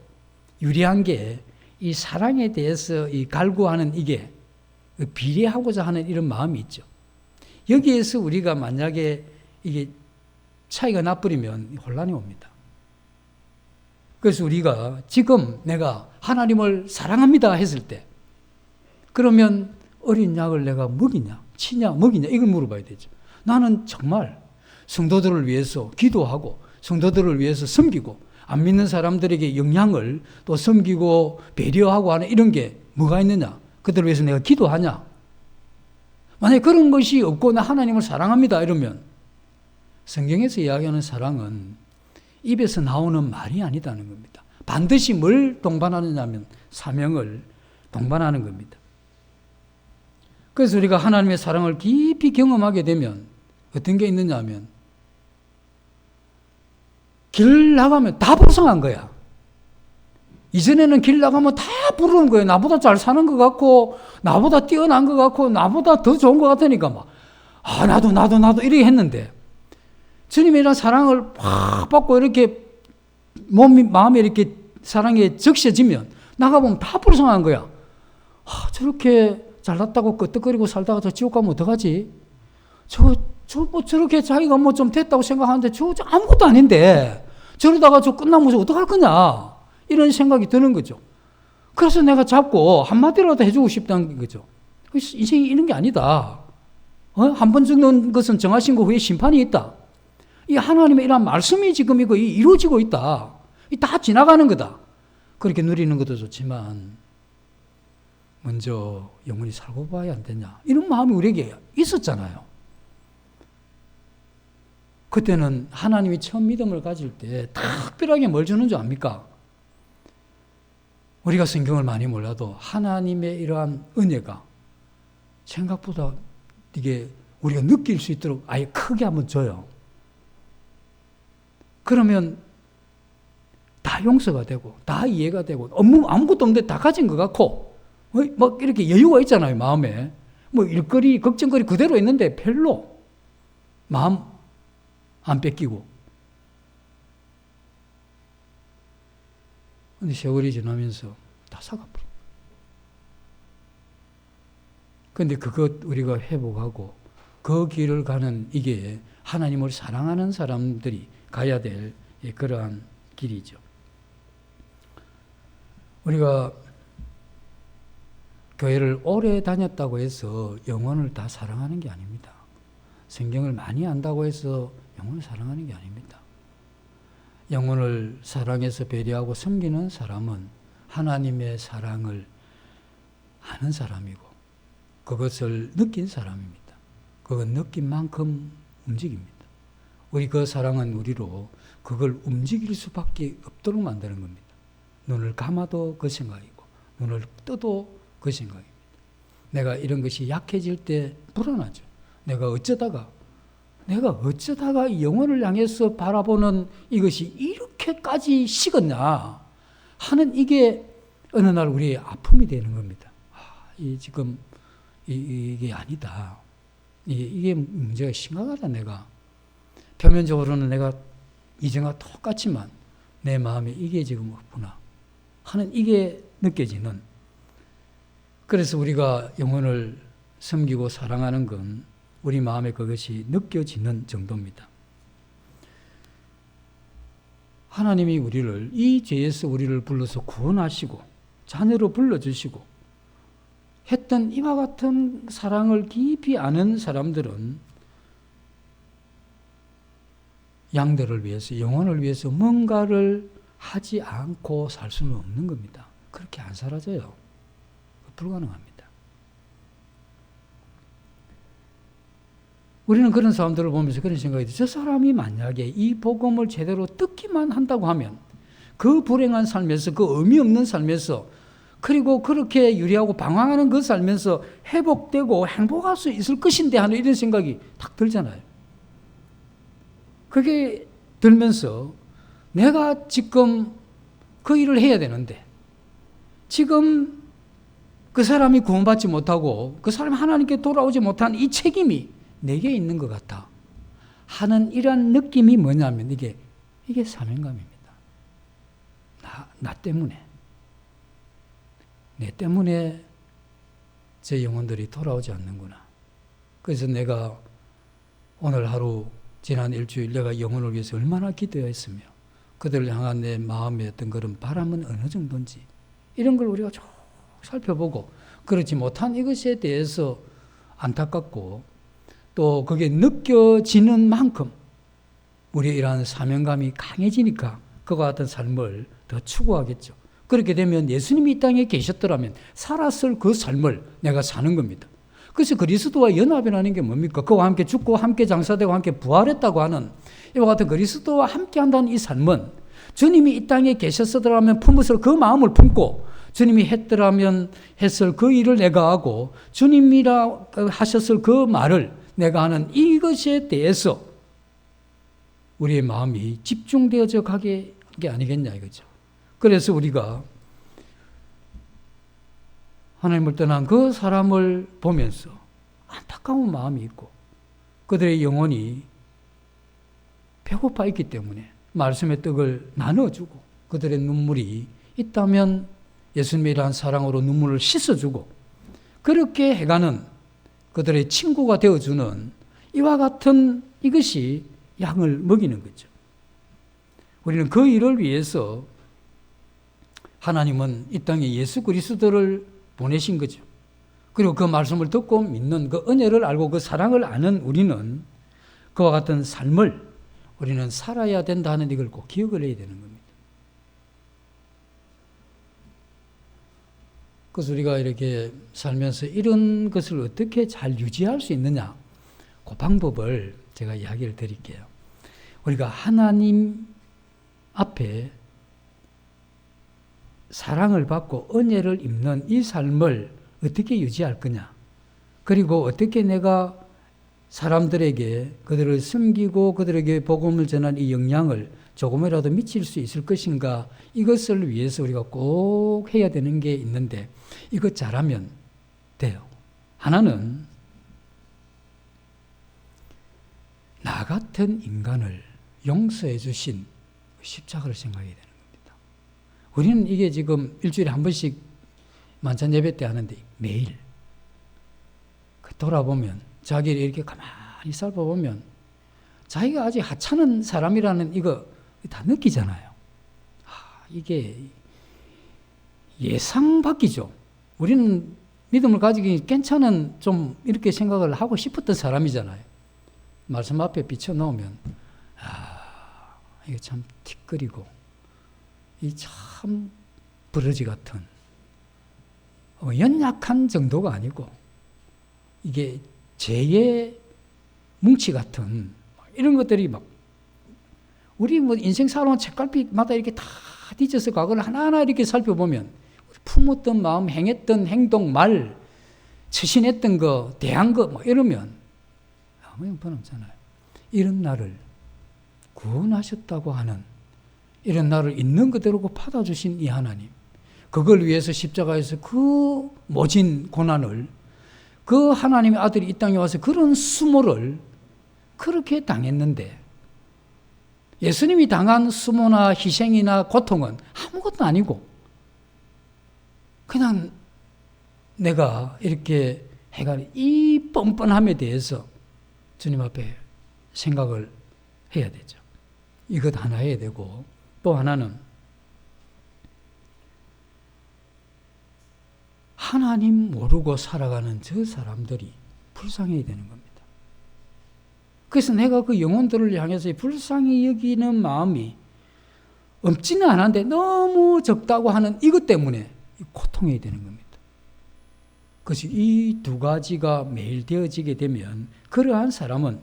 유리한 게 이 사랑에 대해서 이 갈구하는 이게 비례하고자 하는 이런 마음이 있죠. 여기에서 우리가 만약에 이게 차이가 나버리면 혼란이 옵니다. 그래서 우리가 지금 내가 하나님을 사랑합니다 했을 때, 그러면 어린 양을 내가 먹이냐, 치냐, 먹이냐, 이걸 물어봐야 되죠. 나는 정말 성도들을 위해서 기도하고 성도들을 위해서 섬기고 안 믿는 사람들에게 영향을 또 섬기고 배려하고 하는 이런 게 뭐가 있느냐? 그들을 위해서 내가 기도하냐? 만약에 그런 것이 없고 나 하나님을 사랑합니다 이러면 성경에서 이야기하는 사랑은 입에서 나오는 말이 아니다는 겁니다. 반드시 뭘 동반하느냐 하면 사명을 동반하는 겁니다. 그래서 우리가 하나님의 사랑을 깊이 경험하게 되면 어떤 게 있느냐 하면 길 나가면 다 불쌍한 거야. 이전에는 길 나가면 다 부르는 거예요. 나보다 잘 사는 것 같고 나보다 뛰어난 것 같고 나보다 더 좋은 것 같으니까 막 나도 이렇게 했는데 주님의 이런 사랑을 확 받고 이렇게 마음이 이렇게 사랑에 적셔지면 나가보면 다 불쌍한 거야. 저렇게 잘났다고 끄떡거리고 살다가 저 지옥 가면 어떡하지? 저렇게 자기가 뭐 좀 됐다고 생각하는데 저 아무것도 아닌데 저러다가 저 끝나면 저 어떡할 거냐? 이런 생각이 드는 거죠. 그래서 내가 자꾸 한마디라도 해주고 싶다는 거죠. 인생이 이런 게 아니다. 한 번 죽는 것은 정하신 거 후에 심판이 있다. 이 하나님의 이런 말씀이 지금 이거 이루어지고 있다. 다 지나가는 거다. 그렇게 누리는 것도 좋지만 먼저 영원히 살고 봐야 안 되냐. 이런 마음이 우리에게 있었잖아요. 그때는 하나님이 처음 믿음을 가질 때 특별하게 뭘 주는 줄 압니까? 우리가 성경을 많이 몰라도 하나님의 이러한 은혜가 생각보다 이게 우리가 느낄 수 있도록 아예 크게 한번 줘요. 그러면 다 용서가 되고 다 이해가 되고 아무것도 없는데 다 가진 것 같고 막 이렇게 여유가 있잖아요. 마음에 뭐 일거리 걱정거리 그대로 있는데 별로 마음 안 뺏기고. 근데 세월이 지나면서 다 사가버려. 근데 그것 우리가 회복하고 그 길을 가는 이게 하나님을 사랑하는 사람들이 가야 될 그러한 길이죠. 우리가 교회를 오래 다녔다고 해서 영혼을 다 사랑하는 게 아닙니다. 성경을 많이 안다고 해서 영혼을 사랑하는 게 아닙니다. 영혼을 사랑해서 배려하고 섬기는 사람은 하나님의 사랑을 아는 사람이고 그것을 느낀 사람입니다. 그건 느낀 만큼 움직입니다. 우리 그 사랑은 우리로 그걸 움직일 수밖에 없도록 만드는 겁니다. 눈을 감아도 그 생각이고 눈을 떠도 그 생각입니다. 내가 이런 것이 약해질 때 불안하죠. 내가 어쩌다가 이 영혼을 향해서 바라보는 이것이 이렇게까지 식었냐 하는 이게 어느 날 우리의 아픔이 되는 겁니다. 지금 이게 아니다. 이게 문제가 심각하다. 내가 표면적으로는 내가 이전과 똑같지만 내 마음에 이게 지금 없구나 하는 이게 느껴지는. 그래서 우리가 영혼을 섬기고 사랑하는 건 우리 마음에 그것이 느껴지는 정도입니다. 하나님이 우리를 이 죄에서 우리를 불러서 구원하시고 자녀로 불러주시고 했던 이와 같은 사랑을 깊이 아는 사람들은 양들을 위해서 영혼을 위해서 뭔가를 하지 않고 살 수는 없는 겁니다. 그렇게 안 사라져요. 불가능합니다. 우리는 그런 사람들을 보면서 그런 생각이 들어요. 저 사람이 만약에 이 복음을 제대로 듣기만 한다고 하면 그 불행한 삶에서, 그 의미 없는 삶에서, 그리고 그렇게 유리하고 방황하는 그 삶에서 회복되고 행복할 수 있을 것인데 하는 이런 생각이 딱 들잖아요. 그게 들면서 내가 지금 그 일을 해야 되는데 지금 그 사람이 구원받지 못하고 그 사람이 하나님께 돌아오지 못한 이 책임이 내게 있는 것 같아 하는 이런 느낌이 뭐냐면 이게 사명감입니다. 나 때문에. 내 때문에 제 영혼들이 돌아오지 않는구나. 그래서 내가 오늘 하루, 지난 일주일 내가 영혼을 위해서 얼마나 기도했으며 그들을 향한 내 마음의 어떤 그런 바람은 어느 정도인지 이런 걸 우리가 쭉 살펴보고 그렇지 못한 이것에 대해서 안타깝고 또 그게 느껴지는 만큼 우리의 이러한 사명감이 강해지니까 그와 같은 삶을 더 추구하겠죠. 그렇게 되면 예수님이 이 땅에 계셨더라면 살았을 그 삶을 내가 사는 겁니다. 그래서 그리스도와 연합이라는 게 뭡니까? 그와 함께 죽고 함께 장사되고 함께 부활했다고 하는 이와 같은 그리스도와 함께 한다는 이 삶은 주님이 이 땅에 계셨더라면 품었을 그 마음을 품고 주님이 했더라면 했을 그 일을 내가 하고 주님이라 하셨을 그 말을 내가 하는 이것에 대해서 우리의 마음이 집중되어져 가게 게 아니겠냐 이거죠. 그래서 우리가 하나님을 떠난 그 사람을 보면서 안타까운 마음이 있고 그들의 영혼이 배고파 있기 때문에 말씀의 떡을 나눠주고 그들의 눈물이 있다면 예수님이란 사랑으로 눈물을 씻어주고 그렇게 해가는 그들의 친구가 되어주는 이와 같은 이것이 양을 먹이는 거죠. 우리는 그 일을 위해서 하나님은 이 땅에 예수 그리스도를 보내신 거죠. 그리고 그 말씀을 듣고 믿는 그 은혜를 알고 그 사랑을 아는 우리는 그와 같은 삶을 우리는 살아야 된다 하는 이걸 꼭 기억을 해야 되는 겁니다. 그래서 우리가 이렇게 살면서 이런 것을 어떻게 잘 유지할 수 있느냐 그 방법을 제가 이야기를 드릴게요. 우리가 하나님 앞에 사랑을 받고 은혜를 입는 이 삶을 어떻게 유지할 거냐 그리고 어떻게 내가 사람들에게 그들을 섬기고 그들에게 복음을 전한 이 영향을 조금이라도 미칠 수 있을 것인가 이것을 위해서 우리가 꼭 해야 되는 게 있는데 이것 잘하면 돼요. 하나는 나 같은 인간을 용서해 주신 십자가를 생각해야 되는 겁니다. 우리는 이게 지금 일주일에 한 번씩 만찬 예배 때 하는데 매일 돌아보면 자기를 이렇게 가만히 살펴보면 자기가 아직 하찮은 사람이라는 이거 다 느끼잖아요. 이게 예상 밖이죠. 우리는 믿음을 가지기 괜찮은 좀 이렇게 생각을 하고 싶었던 사람이잖아요. 말씀 앞에 비춰놓으면 이게 참 티끌이고 이 참 버러지 같은 연약한 정도가 아니고 이게 죄의 뭉치 같은 이런 것들이 막 우리 뭐 인생 살아온 책갈피마다 이렇게 다 뒤져서 과거를 하나하나 이렇게 살펴보면 품었던 마음, 행했던 행동, 말, 처신했던 거, 대한 거 뭐 이러면 아무 형편 없잖아요. 이런 나를 구원하셨다고 하는 이런 나를 있는 그대로 받아주신 이 하나님 그걸 위해서 십자가에서 그 모진 고난을 그 하나님의 아들이 이 땅에 와서 그런 수모를 그렇게 당했는데 예수님이 당한 수모나 희생이나 고통은 아무것도 아니고 그냥 내가 이렇게 해가는 이 뻔뻔함에 대해서 주님 앞에 생각을 해야 되죠. 이것 하나 해야 되고 또 하나는 하나님 모르고 살아가는 저 사람들이 불쌍해야 되는 겁니다. 그래서 내가 그 영혼들을 향해서 불쌍히 여기는 마음이 없지는 않은데 너무 적다고 하는 이것 때문에 고통해야 되는 겁니다. 그래서 이 두 가지가 매일 되어지게 되면 그러한 사람은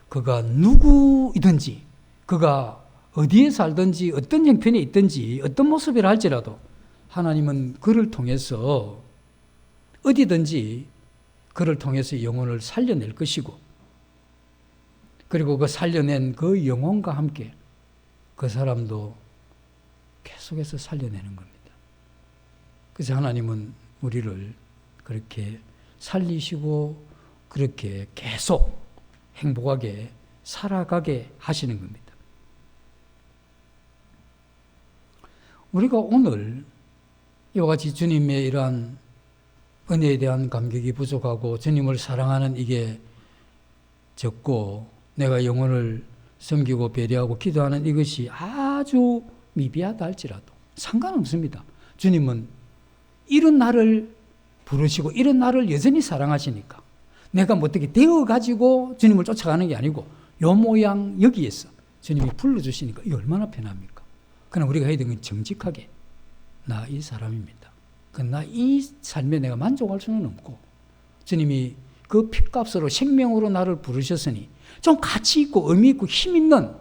그가 누구이든지 그가 어디에 살든지 어떤 형편에 있든지 어떤 모습이라 할지라도 하나님은 그를 통해서 어디든지 그를 통해서 영혼을 살려낼 것이고 그리고 그 살려낸 그 영혼과 함께 그 사람도 계속해서 살려내는 겁니다. 그래서 하나님은 우리를 그렇게 살리시고 그렇게 계속 행복하게 살아가게 하시는 겁니다. 우리가 오늘 이와 같이 주님의 이러한 은혜에 대한 감격이 부족하고 주님을 사랑하는 이게 적고 내가 영혼을 섬기고 배려하고 기도하는 이것이 아주 미비하다 할지라도 상관없습니다. 주님은 이런 나를 부르시고 이런 나를 여전히 사랑하시니까 내가 뭐 어떻게 되어가지고 주님을 쫓아가는 게 아니고 요 모양 여기에서 주님이 불러주시니까 이게 얼마나 편합니까? 그러나 우리가 해야 되는 건 정직하게 나 이 사람입니다. 나 이 삶에 내가 만족할 수는 없고 주님이 그 핏값으로 생명으로 나를 부르셨으니 좀 가치 있고 의미 있고 힘 있는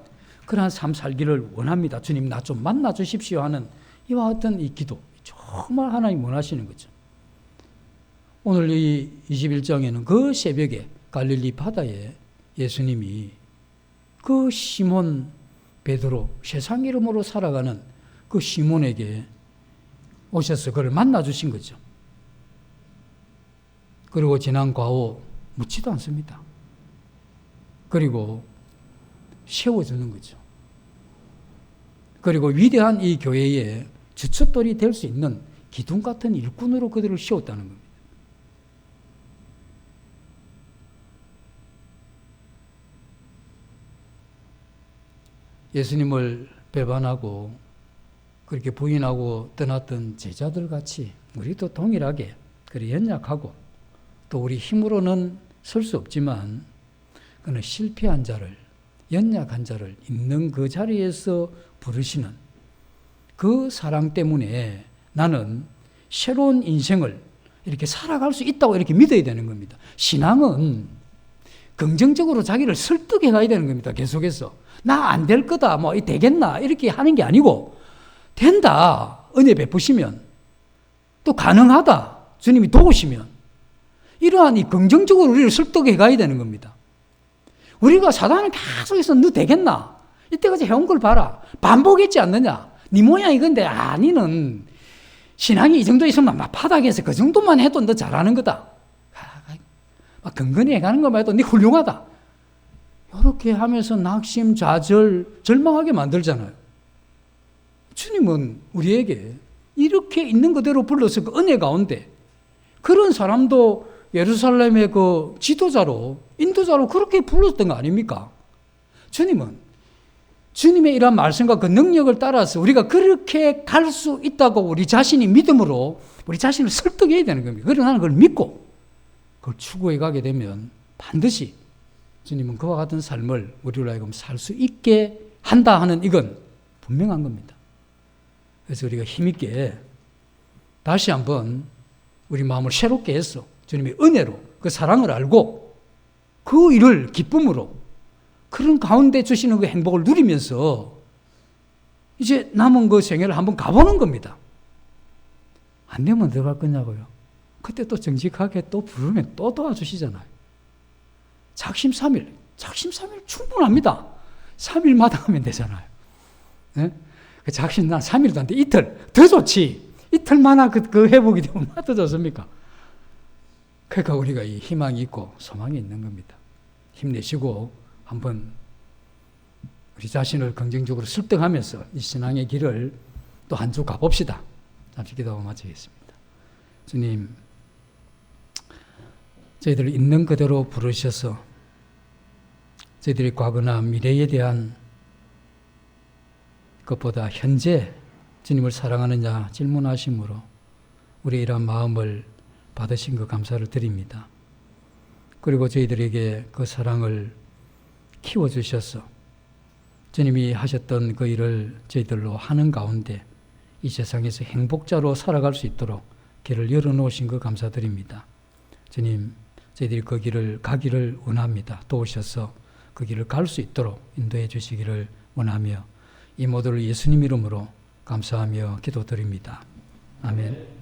그러한 삶 살기를 원합니다. 주님 나 좀 만나 주십시오 하는 이와 같은 이 기도 정말 하나님 원하시는 거죠. 오늘 이 21장에는 그 새벽에 갈릴리 바다에 예수님이 그 시몬 베드로 세상 이름으로 살아가는 그 시몬에게 오셔서 그를 만나 주신 거죠. 그리고 지난 과오 묻지도 않습니다. 그리고 세워주는 거죠. 그리고 위대한 이 교회의 주춧돌이 될 수 있는 기둥 같은 일꾼으로 그들을 세웠다는 겁니다. 예수님을 배반하고 그렇게 부인하고 떠났던 제자들 같이 우리도 동일하게 그래 연약하고 또 우리 힘으로는 설 수 없지만 그는 실패한 자를 연약한 자를 있는 그 자리에서 부르시는 그 사랑 때문에 나는 새로운 인생을 이렇게 살아갈 수 있다고 이렇게 믿어야 되는 겁니다. 신앙은 긍정적으로 자기를 설득해 가야 되는 겁니다. 계속해서 나 안 될 거다 뭐 되겠나 이렇게 하는 게 아니고 된다 은혜 베푸시면 또 가능하다 주님이 도우시면 이러한 이 긍정적으로 우리를 설득해 가야 되는 겁니다. 우리가 사단은 계속해서 너 되겠나 이때까지 해온 걸 봐라 반복했지 않느냐 네 모양 이건데 니는 신앙이 이 정도 있으면 막 바닥에서 그 정도만 해도 너 잘하는 거다 막 근근히 해가는 것만 해도 네 훌륭하다 이렇게 하면서 낙심, 좌절, 절망하게 만들잖아요. 주님은 우리에게 이렇게 있는 그대로 불러서 그 은혜 가운데 그런 사람도 예루살렘의 그 지도자로 인도자로 그렇게 불렀던 거 아닙니까? 주님은 주님의 이런 말씀과 그 능력을 따라서 우리가 그렇게 갈 수 있다고 우리 자신이 믿음으로 우리 자신을 설득해야 되는 겁니다. 그래서 나는 그걸 믿고 그걸 추구해 가게 되면 반드시 주님은 그와 같은 삶을 우리로 하여금 살 수 있게 한다 하는 이건 분명한 겁니다. 그래서 우리가 힘있게 다시 한번 우리 마음을 새롭게 해서 주님의 은혜로 그 사랑을 알고 그 일을 기쁨으로 그런 가운데 주시는 그 행복을 누리면서 이제 남은 그 생애를 한번 가보는 겁니다. 안 되면 어떻게 할 거냐고요. 그때 또 정직하게 또 부르면 또 도와주시잖아요. 작심삼일 충분합니다. 3일마다 하면 되잖아요. 네? 작심 난 3일도 안 돼. 이틀 더 좋지. 이틀만에 그 회복이 되면 얼마나 더 좋습니까? 그러니까 우리가 이 희망이 있고 소망이 있는 겁니다. 힘내시고 한번 우리 자신을 긍정적으로 설득하면서 이 신앙의 길을 또 한 주 가봅시다. 잠시 기도하고 마치겠습니다. 주님, 저희들을 있는 그대로 부르셔서 저희들이 과거나 미래에 대한 것보다 현재 주님을 사랑하느냐 질문하심으로 우리의 이러한 마음을 받으신 것 감사를 드립니다. 그리고 저희들에게 그 사랑을 키워주셔서 주님이 하셨던 그 일을 저희들로 하는 가운데 이 세상에서 행복자로 살아갈 수 있도록 길을 열어놓으신 것 감사드립니다. 주님, 저희들이 그 길을 가기를 원합니다. 도우셔서 그 길을 갈 수 있도록 인도해 주시기를 원하며 이 모두를 예수님 이름으로 감사하며 기도드립니다. 아멘.